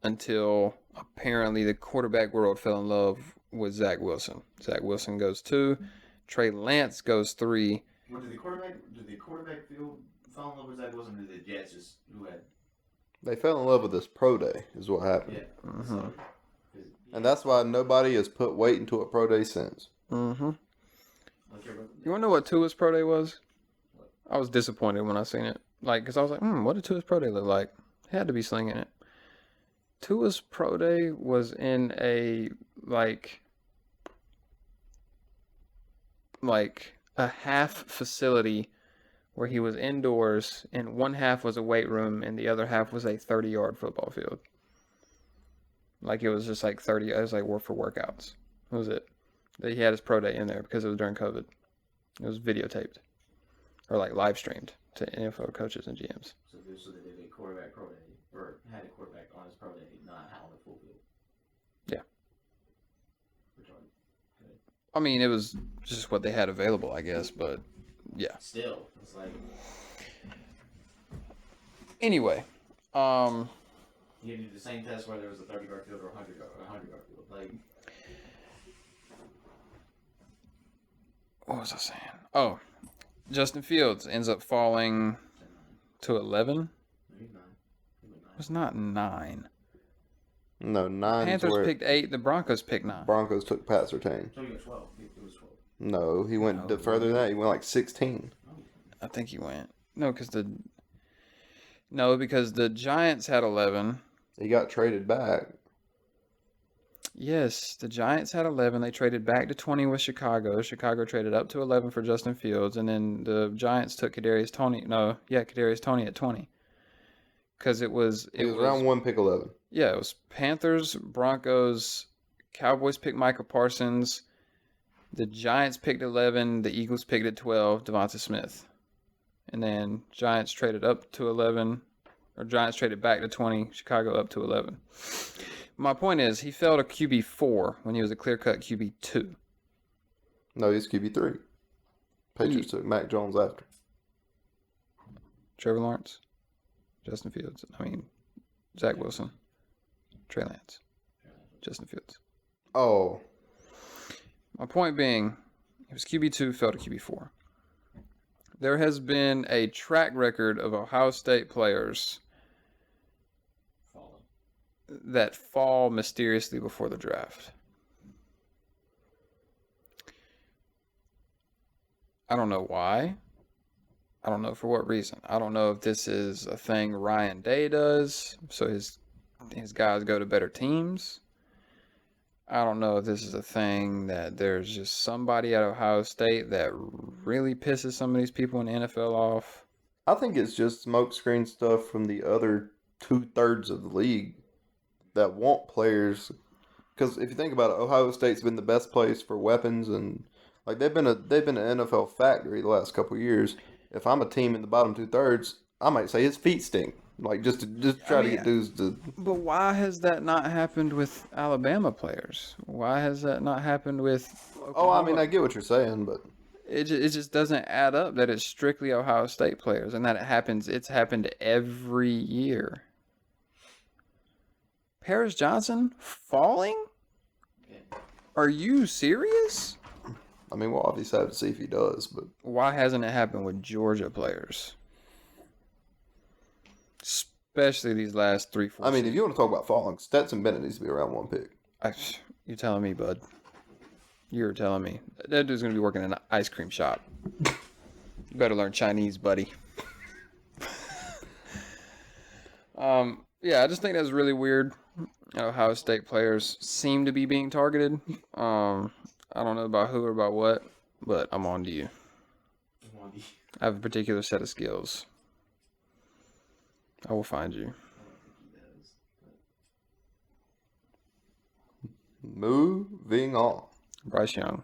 until apparently the quarterback world fell in love with Zach Wilson. Zach Wilson goes 2. Trey Lance goes 3. Well, did the quarterback fall in love with Zach Wilson, or did the Jets just who had? They fell in love with this pro day, is what happened. Yeah. Mm-hmm. So, And that's why nobody has put weight into a pro day since. Mm-hmm. You want to know what Tua's pro day was? I was disappointed when I seen it. Because I was like, what did Tua's pro day look like? He had to be slinging it. Tua's pro day was in a, a half facility where he was indoors, and one half was a weight room, and the other half was a 30-yard football field. It was just 30, it was work for workouts. That was it. He had his pro day in there because it was during COVID. It was videotaped. Or live streamed to NFL coaches and GMs. So they did a quarterback pro day, or had a quarterback on his pro day, not on the full field. Yeah. Retarded. I mean, it was just what they had available, I guess, but yeah. Still, it's Anyway, you do the same test whether it was a 30-yard field or a 100-yard field. What was I saying? Oh, Justin Fields ends up falling to 11. Maybe 9. It was not 9. No, 9. Panthers picked 8. The Broncos picked 9. Broncos took Pat Surtain. So he got 12. It was 12. No, he went further than that. He went 16. I think he went. No, because the Giants had 11. He got traded back. Yes, the Giants had 11. They traded back to 20 with Chicago. Chicago traded up to 11 for Justin Fields, and then the Giants took Kadarius Toney. No, yeah, Kadarius Toney at 20. Because it was round 1, pick 11. Yeah, it was Panthers, Broncos, Cowboys picked Micah Parsons, the Giants picked 11, the Eagles picked at 12, Devonta Smith. And then Giants traded up to 11, or Giants traded back to 20, Chicago up to 11. My point is, he fell to QB4 when he was a clear-cut QB2. No, he's QB3. Patriots took Mac Jones after. Trevor Lawrence, Justin Fields, Zach Wilson, Trey Lance, Justin Fields. Oh. My point being, he was QB2, fell to QB4. There has been a track record of Ohio State players that fall mysteriously before the draft. I don't know why. I don't know for what reason. I don't know if this is a thing Ryan Day does, so his guys go to better teams. I don't know if this is a thing that there's just somebody at Ohio State that really pisses some of these people in the NFL off. I think it's just smokescreen stuff from the other 2/3 of the league that want players. Because if you think about it, Ohio State's been the best place for weapons, and like they've been an NFL factory the last couple of years. If I'm a team in the bottom 2/3, I might say his feet stink. Like just try to get dudes to. But why has that not happened with Alabama players? Why has that not happened with Oklahoma? I get what you're saying, but it just doesn't add up that it's strictly Ohio State players and that it's happened every year. Paris Johnson falling? Are you serious? We'll obviously have to see if he does, but why hasn't it happened with Georgia players? Especially these last 3-4 if you want to talk about falling, Stetson Bennett needs to be around 1 pick. You're telling me, bud. You're telling me. That dude's going to be working in an ice cream shop. You better learn Chinese, buddy. Yeah, I just think that's really weird. Ohio State players seem to be being targeted. I don't know about who or about what, but I'm on to you. I have a particular set of skills. I will find you. Moving on. Bryce Young.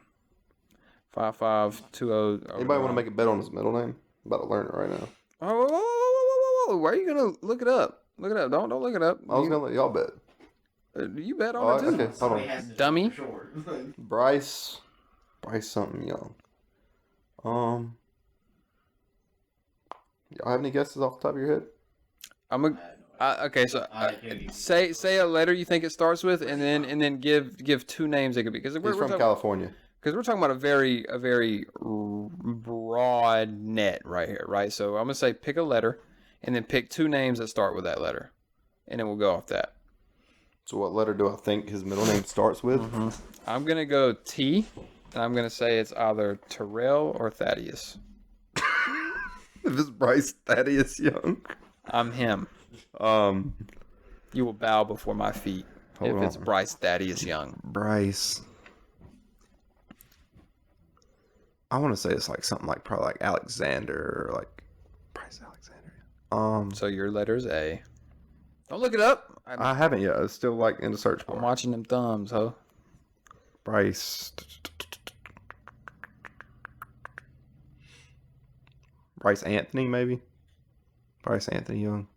5'5", 200. Anybody want to make a bet on his middle name? I'm about to learn it right now. Oh, why are you gonna look it up? Look it up. Don't look it up. I was gonna let y'all bet. You bet on it too. Okay, hold on. Dummy. Bryce something Young. Y'all have any guesses off the top of your head? Okay, so say a letter you think it starts with, and then give 2 names it could be, because He's from California. Because we're talking about a very broad net right here, right? So I'm gonna say pick a letter, and then pick 2 names that start with that letter, and then we'll go off that. So what letter do I think his middle name starts with? Mm-hmm. I'm gonna go T, and I'm gonna say it's either Terrell or Thaddeus. If it's Bryce Thaddeus Young, I'm him. You will bow before my feet if it's Bryce Thaddeus Young. Bryce. I want to say it's like something like probably like Alexander or like Bryce Alexander. So your letter's A. Don't look it up. I haven't yet. It's still like in the search bar. I'm watching them thumbs, huh? Bryce Anthony, maybe? Bryce Anthony Young.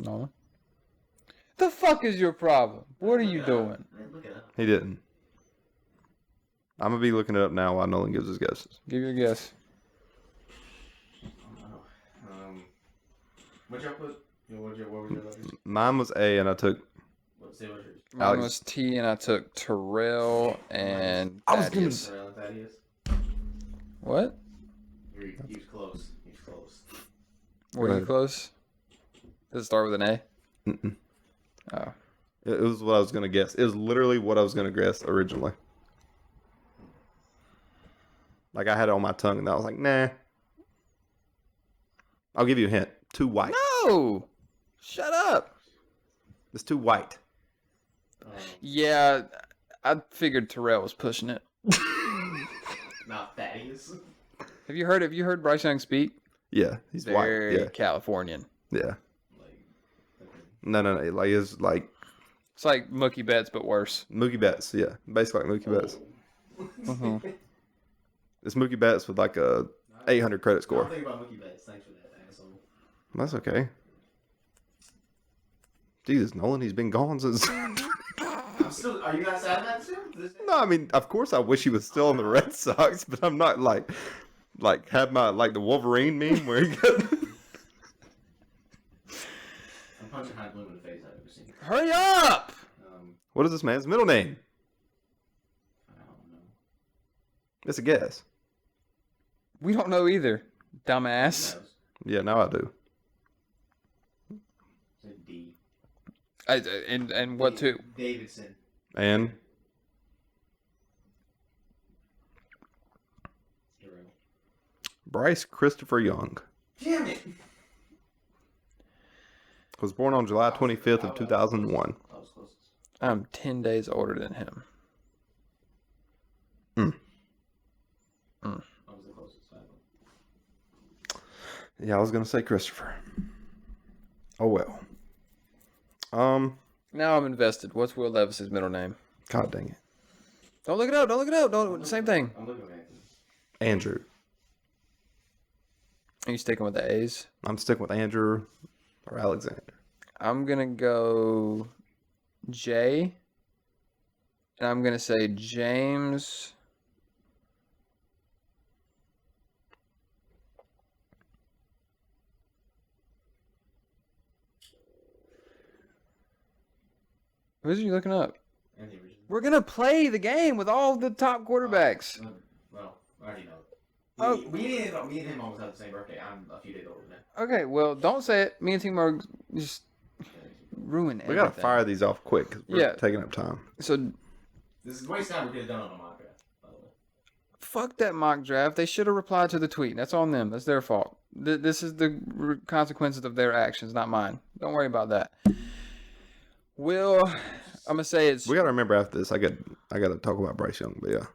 No. The fuck is your problem? What are you doing? He didn't. I'm going to be looking it up now while Nolan gives his guesses. Give your guess. What y'all put? What was your letters? Mine was A, and I took... What's yours? Mine was T, and I took Terrell and Thaddeus. Terrell and Thaddeus? What? He was close. He was close. Were you close? Does it start with an A? Mm-mm. Oh. It was what I was going to guess. It was literally what I was going to guess originally. Like, I had it on my tongue, and I was like, nah. I'll give you a hint. Too white. No! Shut up! It's too white. Yeah, I figured Terrell was pushing it. Not Thaddeus. Have you heard Bryce Young speak? Yeah, he's white. Very Yeah, Californian. yeah. Like, No. Like it's like It's like Mookie Betts, but worse. Mookie Betts. Yeah, basically like Mookie Betts. Mm-hmm. It's Mookie Betts with like a 800 credit I score. don't think about Mookie Betts. Thanks for that, asshole. That's okay. Jesus, Nolan, he's been gone since. I'm still. Are you guys sad about this? No, I mean, of course, I wish he was still on the Red Sox, but I'm not like have my like the Wolverine meme where he got. I'm punching High Bloom in the face. I've ever seen. Hurry up! What is this man's middle name? I don't know. It's a guess. We don't know either, Who dumbass. knows? Yeah, now I do. Say D. And what too? Davidson. And Hero. Bryce Christopher Young Damn it! was born on July 25th of 2001. I was closest. I'm 10 days older than him. I was the closest. Yeah, I was gonna say Christopher. Oh well. Now I'm invested. What's Will Levis's middle name? God dang it, Don't look it up. Don't look it up. Don't. Same thing. I'm looking at Anthony. Andrew. Are you sticking with the A's? I'm sticking with Andrew or Alexander. I'm gonna go J. And I'm gonna say James. Who's you looking up? Anthony Richardson. We're gonna play the game with all the top quarterbacks. Well, I already know. Oh. Me and him almost have the same birthday. I'm a few days older than him. Okay, well, don't say it. Me and Team are just ruin We everything. gotta fire these off quick because we're Yeah. taking up time. So This is waste time we could have done on a mock draft, by the way. fuck that mock draft. They should have replied to the tweet. That's on them. That's their fault. This is the consequences of their actions, not mine. Don't worry about that. Will, I'm gonna say it's. We gotta remember after this. I gotta talk about Bryce Young, but yeah.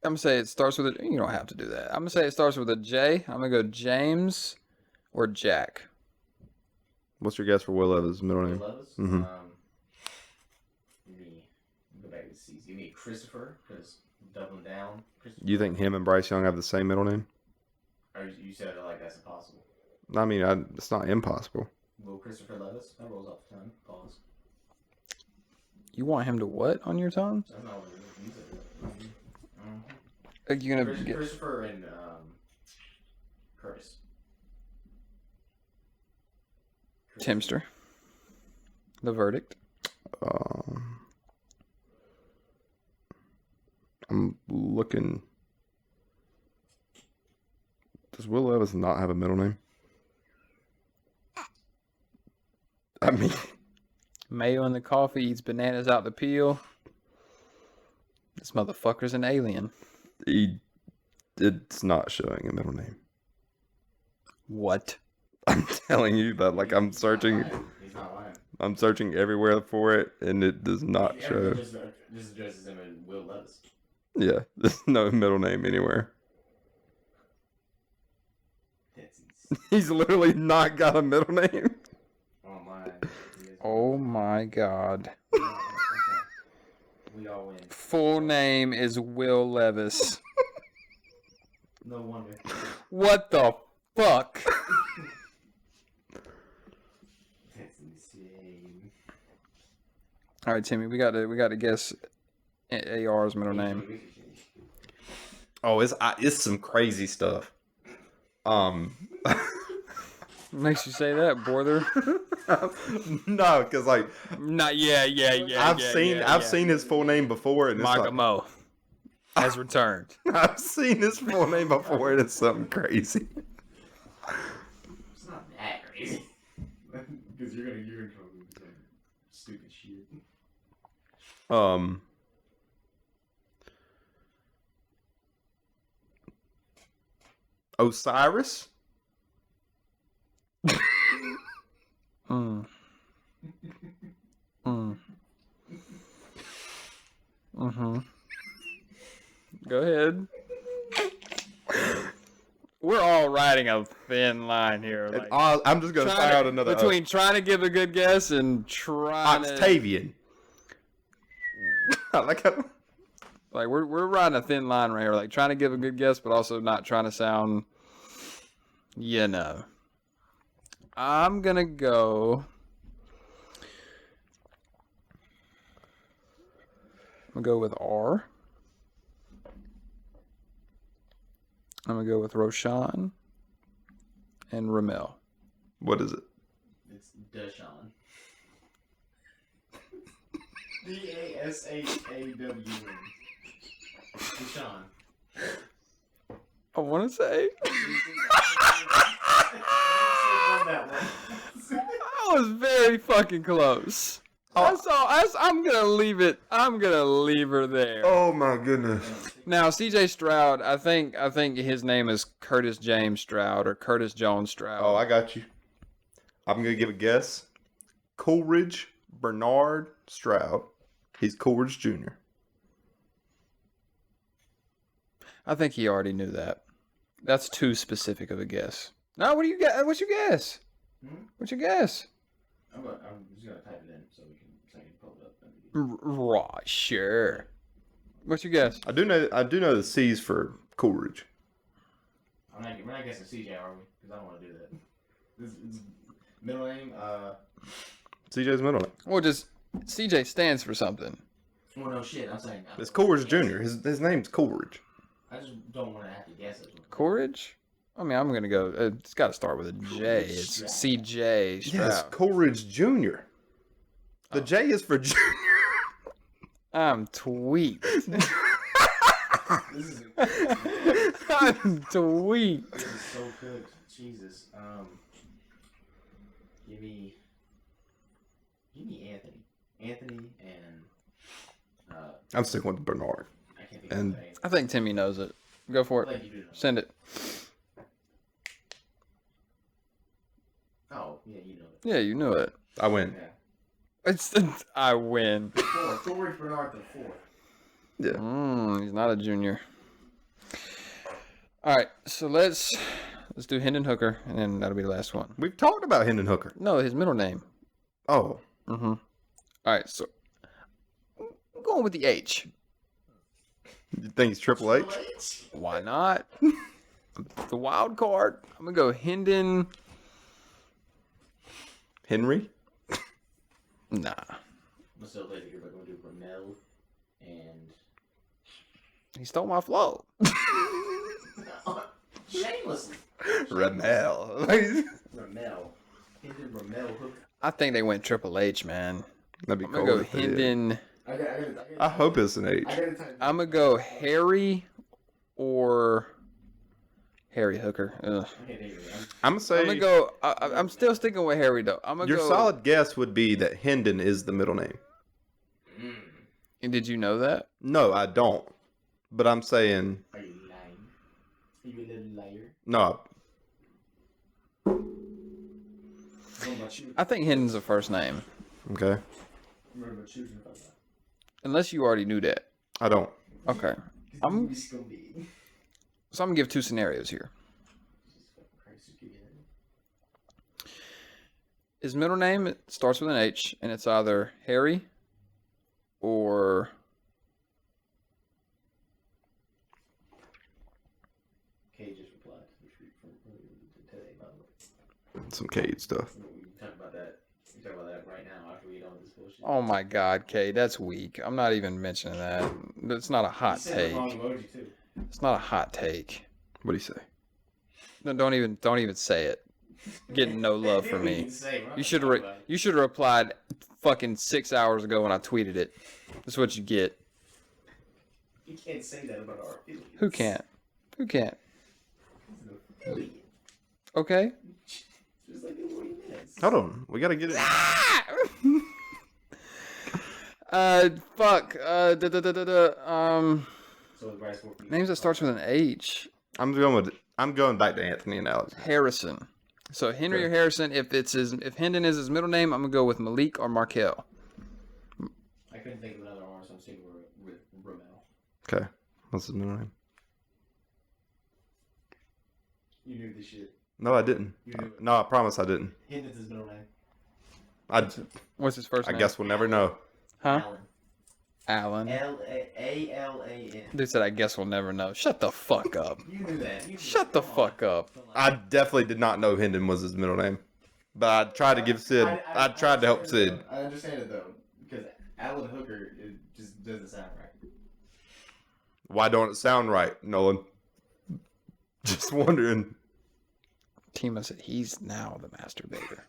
I'm gonna say it starts with a. You don't have to do that. I'm gonna say it starts with a J. I'm gonna go James or Jack. What's your guess for Will Levis' middle name? Levis? Mhm. Go back to the C's. Give me Christopher, because doubling down. You think him and Bryce Young have the same middle name? Or you said it like that's impossible. I mean, it's not impossible. Will Christopher Levis? That rolls off the tongue. Pause. You want him to what on your tongue? That's not what it is. You said it. Are you gonna get Christopher and Curtis. Timster? The verdict. I'm looking. Does Will Levis not have a middle name? I mean, Mayo in the coffee, eats bananas out the peel. This motherfucker's an alien. it's not showing a middle name. What? I'm telling you that, like, I'm searching. He's not lying. I'm searching everywhere for it, and it does not show. Just addresses him in Will Levis. Yeah, there's no middle name anywhere. That's insane. He's literally not got a middle name. Online. Oh my god. We all win. Full name is Will Levis. No wonder. What the fuck? That's insane. All right, Timmy, we got to guess AR's middle name. Oh, it's some crazy stuff. Makes you say that, brother. No, because like Not yeah. I've seen his full name before, and it's like, Magamo has returned. I've seen his full name before, and it's something crazy. It's not that crazy. Because you're in trouble with some stupid shit. Osiris. Mm-hmm. Go ahead. We're all riding a thin line here. Like, I'm just going to fire out another between trying to give a good guess and trying Octavian. I like how... Like we're riding a thin line right here. Like trying to give a good guess, but also not trying to sound, I'm gonna go. I'm gonna go with R. I'm gonna go with Roshan and Ramel. What is it? It's Deshaun. Dashawn. Deshaun. I want to say. I was very fucking close. I'm gonna leave it. I'm gonna leave her there. Oh my goodness. Now, CJ Stroud, I think his name is Curtis James Stroud or Curtis Jones Stroud. Oh, I got you. I'm going to give a guess. Coleridge Bernard Stroud. He's Coleridge Jr. I think he already knew that. That's too specific of a guess. No, what do you get? What's your guess? What's your guess? I'm just gonna type it in so I can pull it up. Right, sure. What's your guess? I do know the C's for Coleridge. We're not guessing CJ, are we? Because I don't want to do that. This middle name. CJ's middle name. Well, just CJ stands for something. Well, no shit. I'm saying It's Coleridge Jr. His name's Coleridge. I just don't want to have to guess it. Coleridge? I mean, I'm gonna go. It's got to start with a J. It's CJ Stroud. Yes, Coleridge Jr. The J is for Junior. I'm tweet. This is I'm tweet. This is so good. Jesus. Give me Anthony. Anthony and I'm sticking with Bernard. I can't think And of his name. I think Timmy knows it. Go for I it. think you do know. Send it. Oh, yeah, you know it. Yeah, you knew it. I win. Yeah. I win. Coleridge Bernard the fourth. Yeah. He's not a junior. All right, so let's do Hendon Hooker, and then that'll be the last one. We've talked about Hendon Hooker. No, his middle name. Oh. Mm-hmm. All right, so I'm going with the H. You think it's Triple H? Why not? The wild card. I'm gonna go Hendon. Henry? Nah. I'm still later here, but I'm going to do Ramel and... He stole my flow. Shamelessly. Ramel. Ramel. Hendon Ramel Hooker. I think they went Triple H, man. That'd be I'm cool. gonna go if they did. Hendon. I hope it's an H. I'm gonna go Harry or Harry Hooker. Ugh. I'm gonna say I'm gonna go. I'm still sticking with Harry though. I'm gonna your go. solid guess would be that Hendon is the middle name. And did you know that? No, I don't. But I'm saying Are you lying? Are you a little liar? no. What about you? I think Hendon's a first name, Okay, What about you? What about that? unless you already knew that. I don't. Okay. I'm just gonna be. So I'm gonna give two scenarios here. His middle name starts with an H, and it's either Harry or Kay just replied to the tweet from earlier today, by the way. Some Cade stuff. We can talk about that. We can talk about that right now after we get on with this bullshit. oh my God, Kay, that's weak. I'm not even mentioning that. It's not a hot You sent the wrong take. emoji too. It's not a hot take. What do you say? No, don't even say it. Getting no love from We me. can say, we're not You should gonna have talk about it. you should have replied fucking 6 hours ago when I tweeted it. That's what you get. You can't say that about our affiliates. Who can't? Who can't? He's an affiliate. Okay. Just like the 40 minutes. Hold on, we gotta get it. Fuck. So the Bryce Wolf- Names that starts with an H. I'm going back to Anthony and Alex. Harrison. So Henry or Harrison. If Hendon is his middle name, I'm gonna go with Malik or Markel. I couldn't think of another R, so I'm sticking with Romel. Okay. What's his middle name? You knew this shit. No, I didn't. You knew it. No, I promise I didn't. Hendon's his middle name. What's his first I name? guess we'll never know. Huh? Alan. Alan. A-L-A-N. Dude said, I guess we'll never know. Shut the fuck up. You knew that. Shut the fuck up. I definitely did not know Hendon was his middle name. But I tried to give Sid. I tried to help Sid. I understand it though, because Alan Hooker, it just doesn't sound right. Why don't it sound right, Nolan? Just wondering. Tima said he's now the masturbator.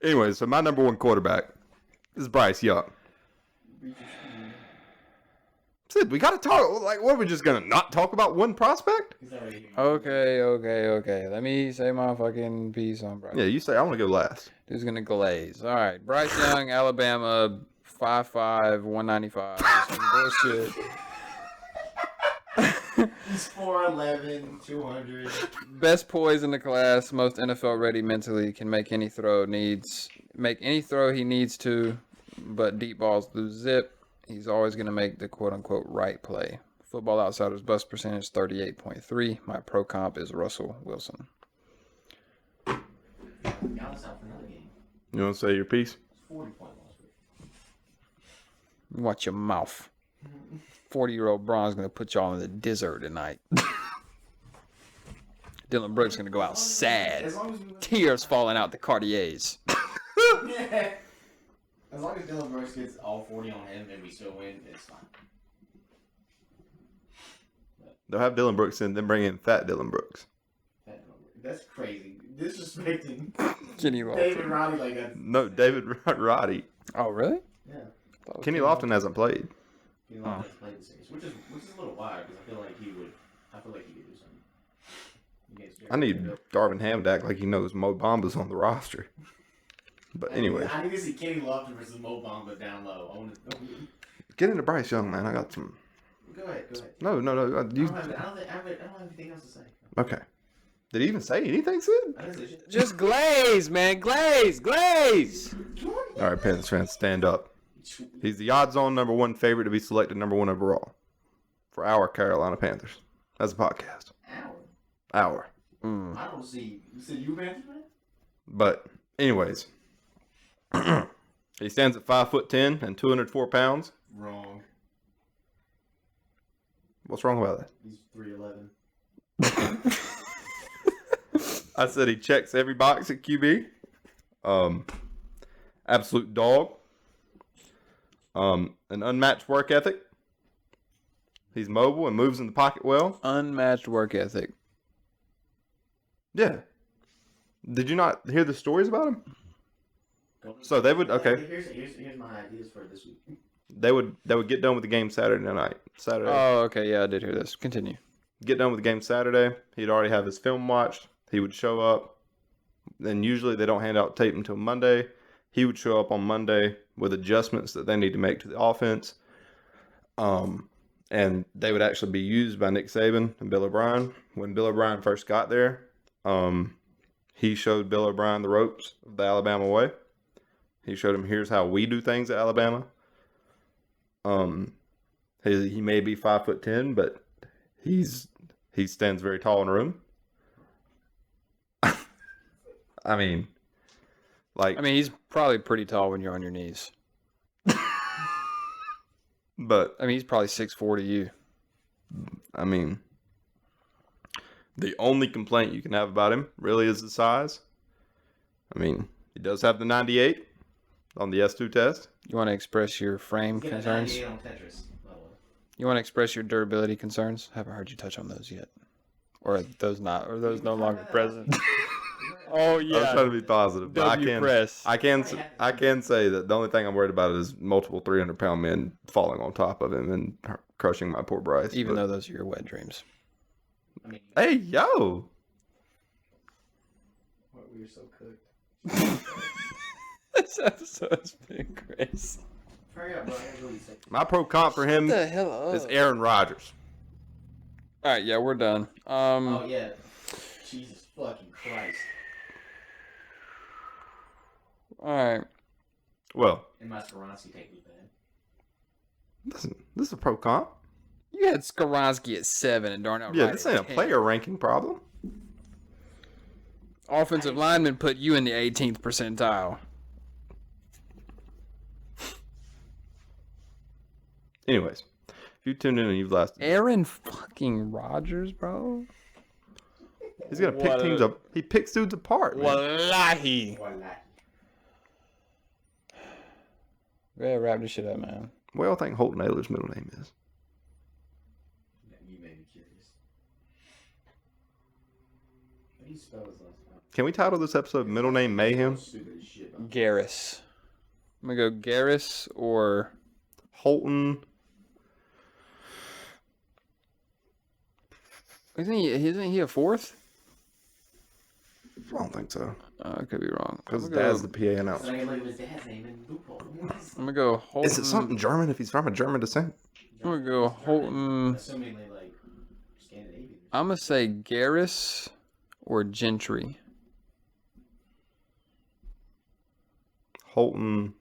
Anyway, so my number one quarterback is Bryce Young. Sid, we gotta talk. Like, what, are we just gonna not talk about one prospect? He's already here. Okay. Let me say my fucking piece on Bryce. Yeah, you say I want to go last. Who's gonna glaze? All right, Bryce Young, Alabama, 5'5", 195. Some bullshit. He's 4'11", 200. Best poise in the class, most NFL ready mentally, can make any throw he needs to, but deep balls lose zip. He's always going to make the quote-unquote right play. Football Outsiders bust percentage 38.3. My pro comp is Russell Wilson. Got us out for another game. You want to say your piece? It's 40 point loss. Watch your mouth. 40-year-old Braun's going to put y'all in the desert tonight. Dylan Brooks going to go out sad. As long as we win. Tears falling out the Cartiers. Yeah. As long as Dylan Brooks gets all 40 on him and we still win, it's fine. They'll have Dylan Brooks in, then bring in fat Dylan Brooks. That's crazy. Disrespecting Kenny David Lofton. Roddy like that. No, David Roddy. Oh, really? Yeah. Kenny Lofton hasn't played. He lost to play the series, which is a little wild because I feel like he could do something. Against I need Jared Darvin Ham to act like he knows Mo Bamba's on the roster. But anyway, I need to see Kenny Lofton versus Mo Bamba down low. I want to. get into Bryce Young, man. I got some. Go ahead. No. I don't have anything else to say. Okay. Did he even say anything, Sid? I didn't say shit. Just glaze, man. Glaze. All right, Panthers fans, stand up. He's the odds-on number one favorite to be selected number one overall for our Carolina Panthers. That's a podcast. Our. I don't see. You said you Panthers fan? But anyways, he stands at 5'10" and 204 pounds. Wrong. What's wrong about that? He's 3'11". I said he checks every box at QB. Absolute dog. An unmatched work ethic. He's mobile and moves in the pocket well. Unmatched work ethic. Yeah. Did you not hear the stories about him? So they would Here's my ideas for this week. They would get done with the game Saturday night. Oh, okay. Yeah, I did hear this. Continue. Get done with the game Saturday. He'd already have his film watched. He would show up. Then usually they don't hand out tape until Monday. He would show up on Monday with adjustments that they need to make to the offense. And they would actually be used by Nick Saban and Bill O'Brien. When Bill O'Brien first got there, he showed Bill O'Brien the ropes of the Alabama way. He showed him, here's how we do things at Alabama. He may be 5'10", but he stands very tall in a room. I mean, he's probably pretty tall when you're on your knees. But he's probably 6'4" to you. The only complaint you can have about him really is the size. He does have the 98 on the S2 test. You want to express your frame He's got a concerns? 98 on Tetris, by the way. You want to express your durability concerns? Haven't heard you touch on those yet. Or are those no longer present? Oh yeah. I was trying to be positive. But press. I can say that the only thing I'm worried about is multiple 300-pound men falling on top of him and crushing my poor Bryce. Even though those are your wet dreams. Hey, yo! We were so cooked. This episode's been crazy. Hurry up, bro. I gotta go eat something. My pro comp for him What the hell is Aaron Rodgers. All right, yeah, we're done. Oh, yeah. Jesus fucking Christ. All right. Well, And my Skoronsky take was bad. listen, this is a pro comp. You had Skoronsky at 7 and Darnell Yeah, Wright this at ain't a 10. player ranking problem. Offensive lineman put you in the 18th percentile. Anyways, if you tuned in and you've lasted, Aaron fucking Rodgers, bro. he's gonna pick teams up. He picks dudes apart. Man. Wallahi. Wallahi. Yeah, wrap this shit up, man. What do y'all think Holton Ayler's middle name is? You made me curious. How do you spell his last name? Can we title this episode "Middle Name Mayhem"? Stupid as shit. Huh? Garris. I'm gonna go Garris or Holton. isn't he a 4th? I don't think so. I could be wrong. Because I'm Dad's gonna the go, PA So announcer. I can look at his dad's name and loophole. I'm gonna go Holton. Is it something German if he's from a German descent? I'm gonna go Holton. Assumingly, like, Scandinavian. I'm gonna say Garris or Gentry. Holton.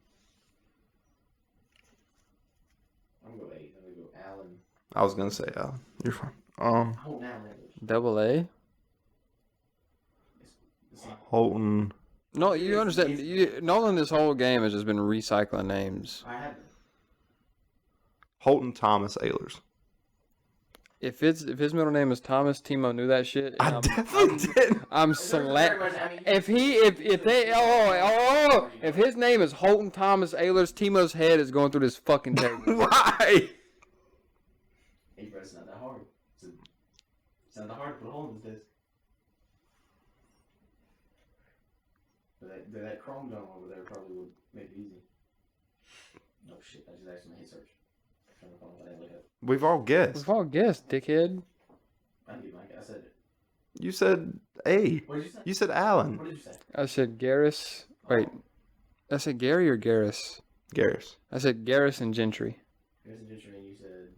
I'm gonna go 8. I'm gonna go Allen. I was gonna say you're fine. Hold Allen. Double A. It's not. Holton. No, you understand. Nolan, this whole game has just been recycling names. I have. Holton Thomas Aylers. If his middle name is Thomas, Timo knew that shit. I definitely didn't. I'm if his name is Holton Thomas Aylers, Timo's head is going through this fucking table. Why? Hey, bro, it's not that hard. It's not that hard to put a hole in this disc. But that Chrome dome over there probably would make it easy. No shit, I just actually hit search. I'm trying to find what I look at. We've all guessed. We've all guessed, dickhead. I didn't get my guess. I said it. You said A. What did you say? You said Allen. What did you say? I said Garris. Wait, I said Gary or Garris? Garris. I said Garris and Gentry. Here's a Gentry, and you said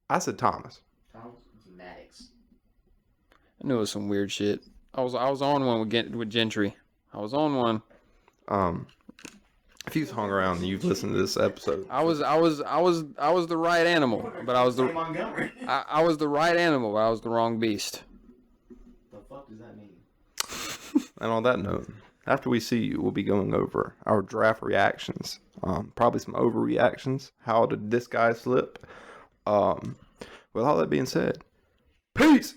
I said Thomas. Thomas Maddox. I knew it was some weird shit. I was on one with Gentry. I was on one. If you've hung around and you've listened to this episode, I was the right animal, but I was the Montgomery. I was the right animal, but I was the wrong beast. The fuck does that mean? and on that note, after we see you, we'll be going over our draft reactions. Probably some overreactions. How did this guy slip? With all that being said, peace.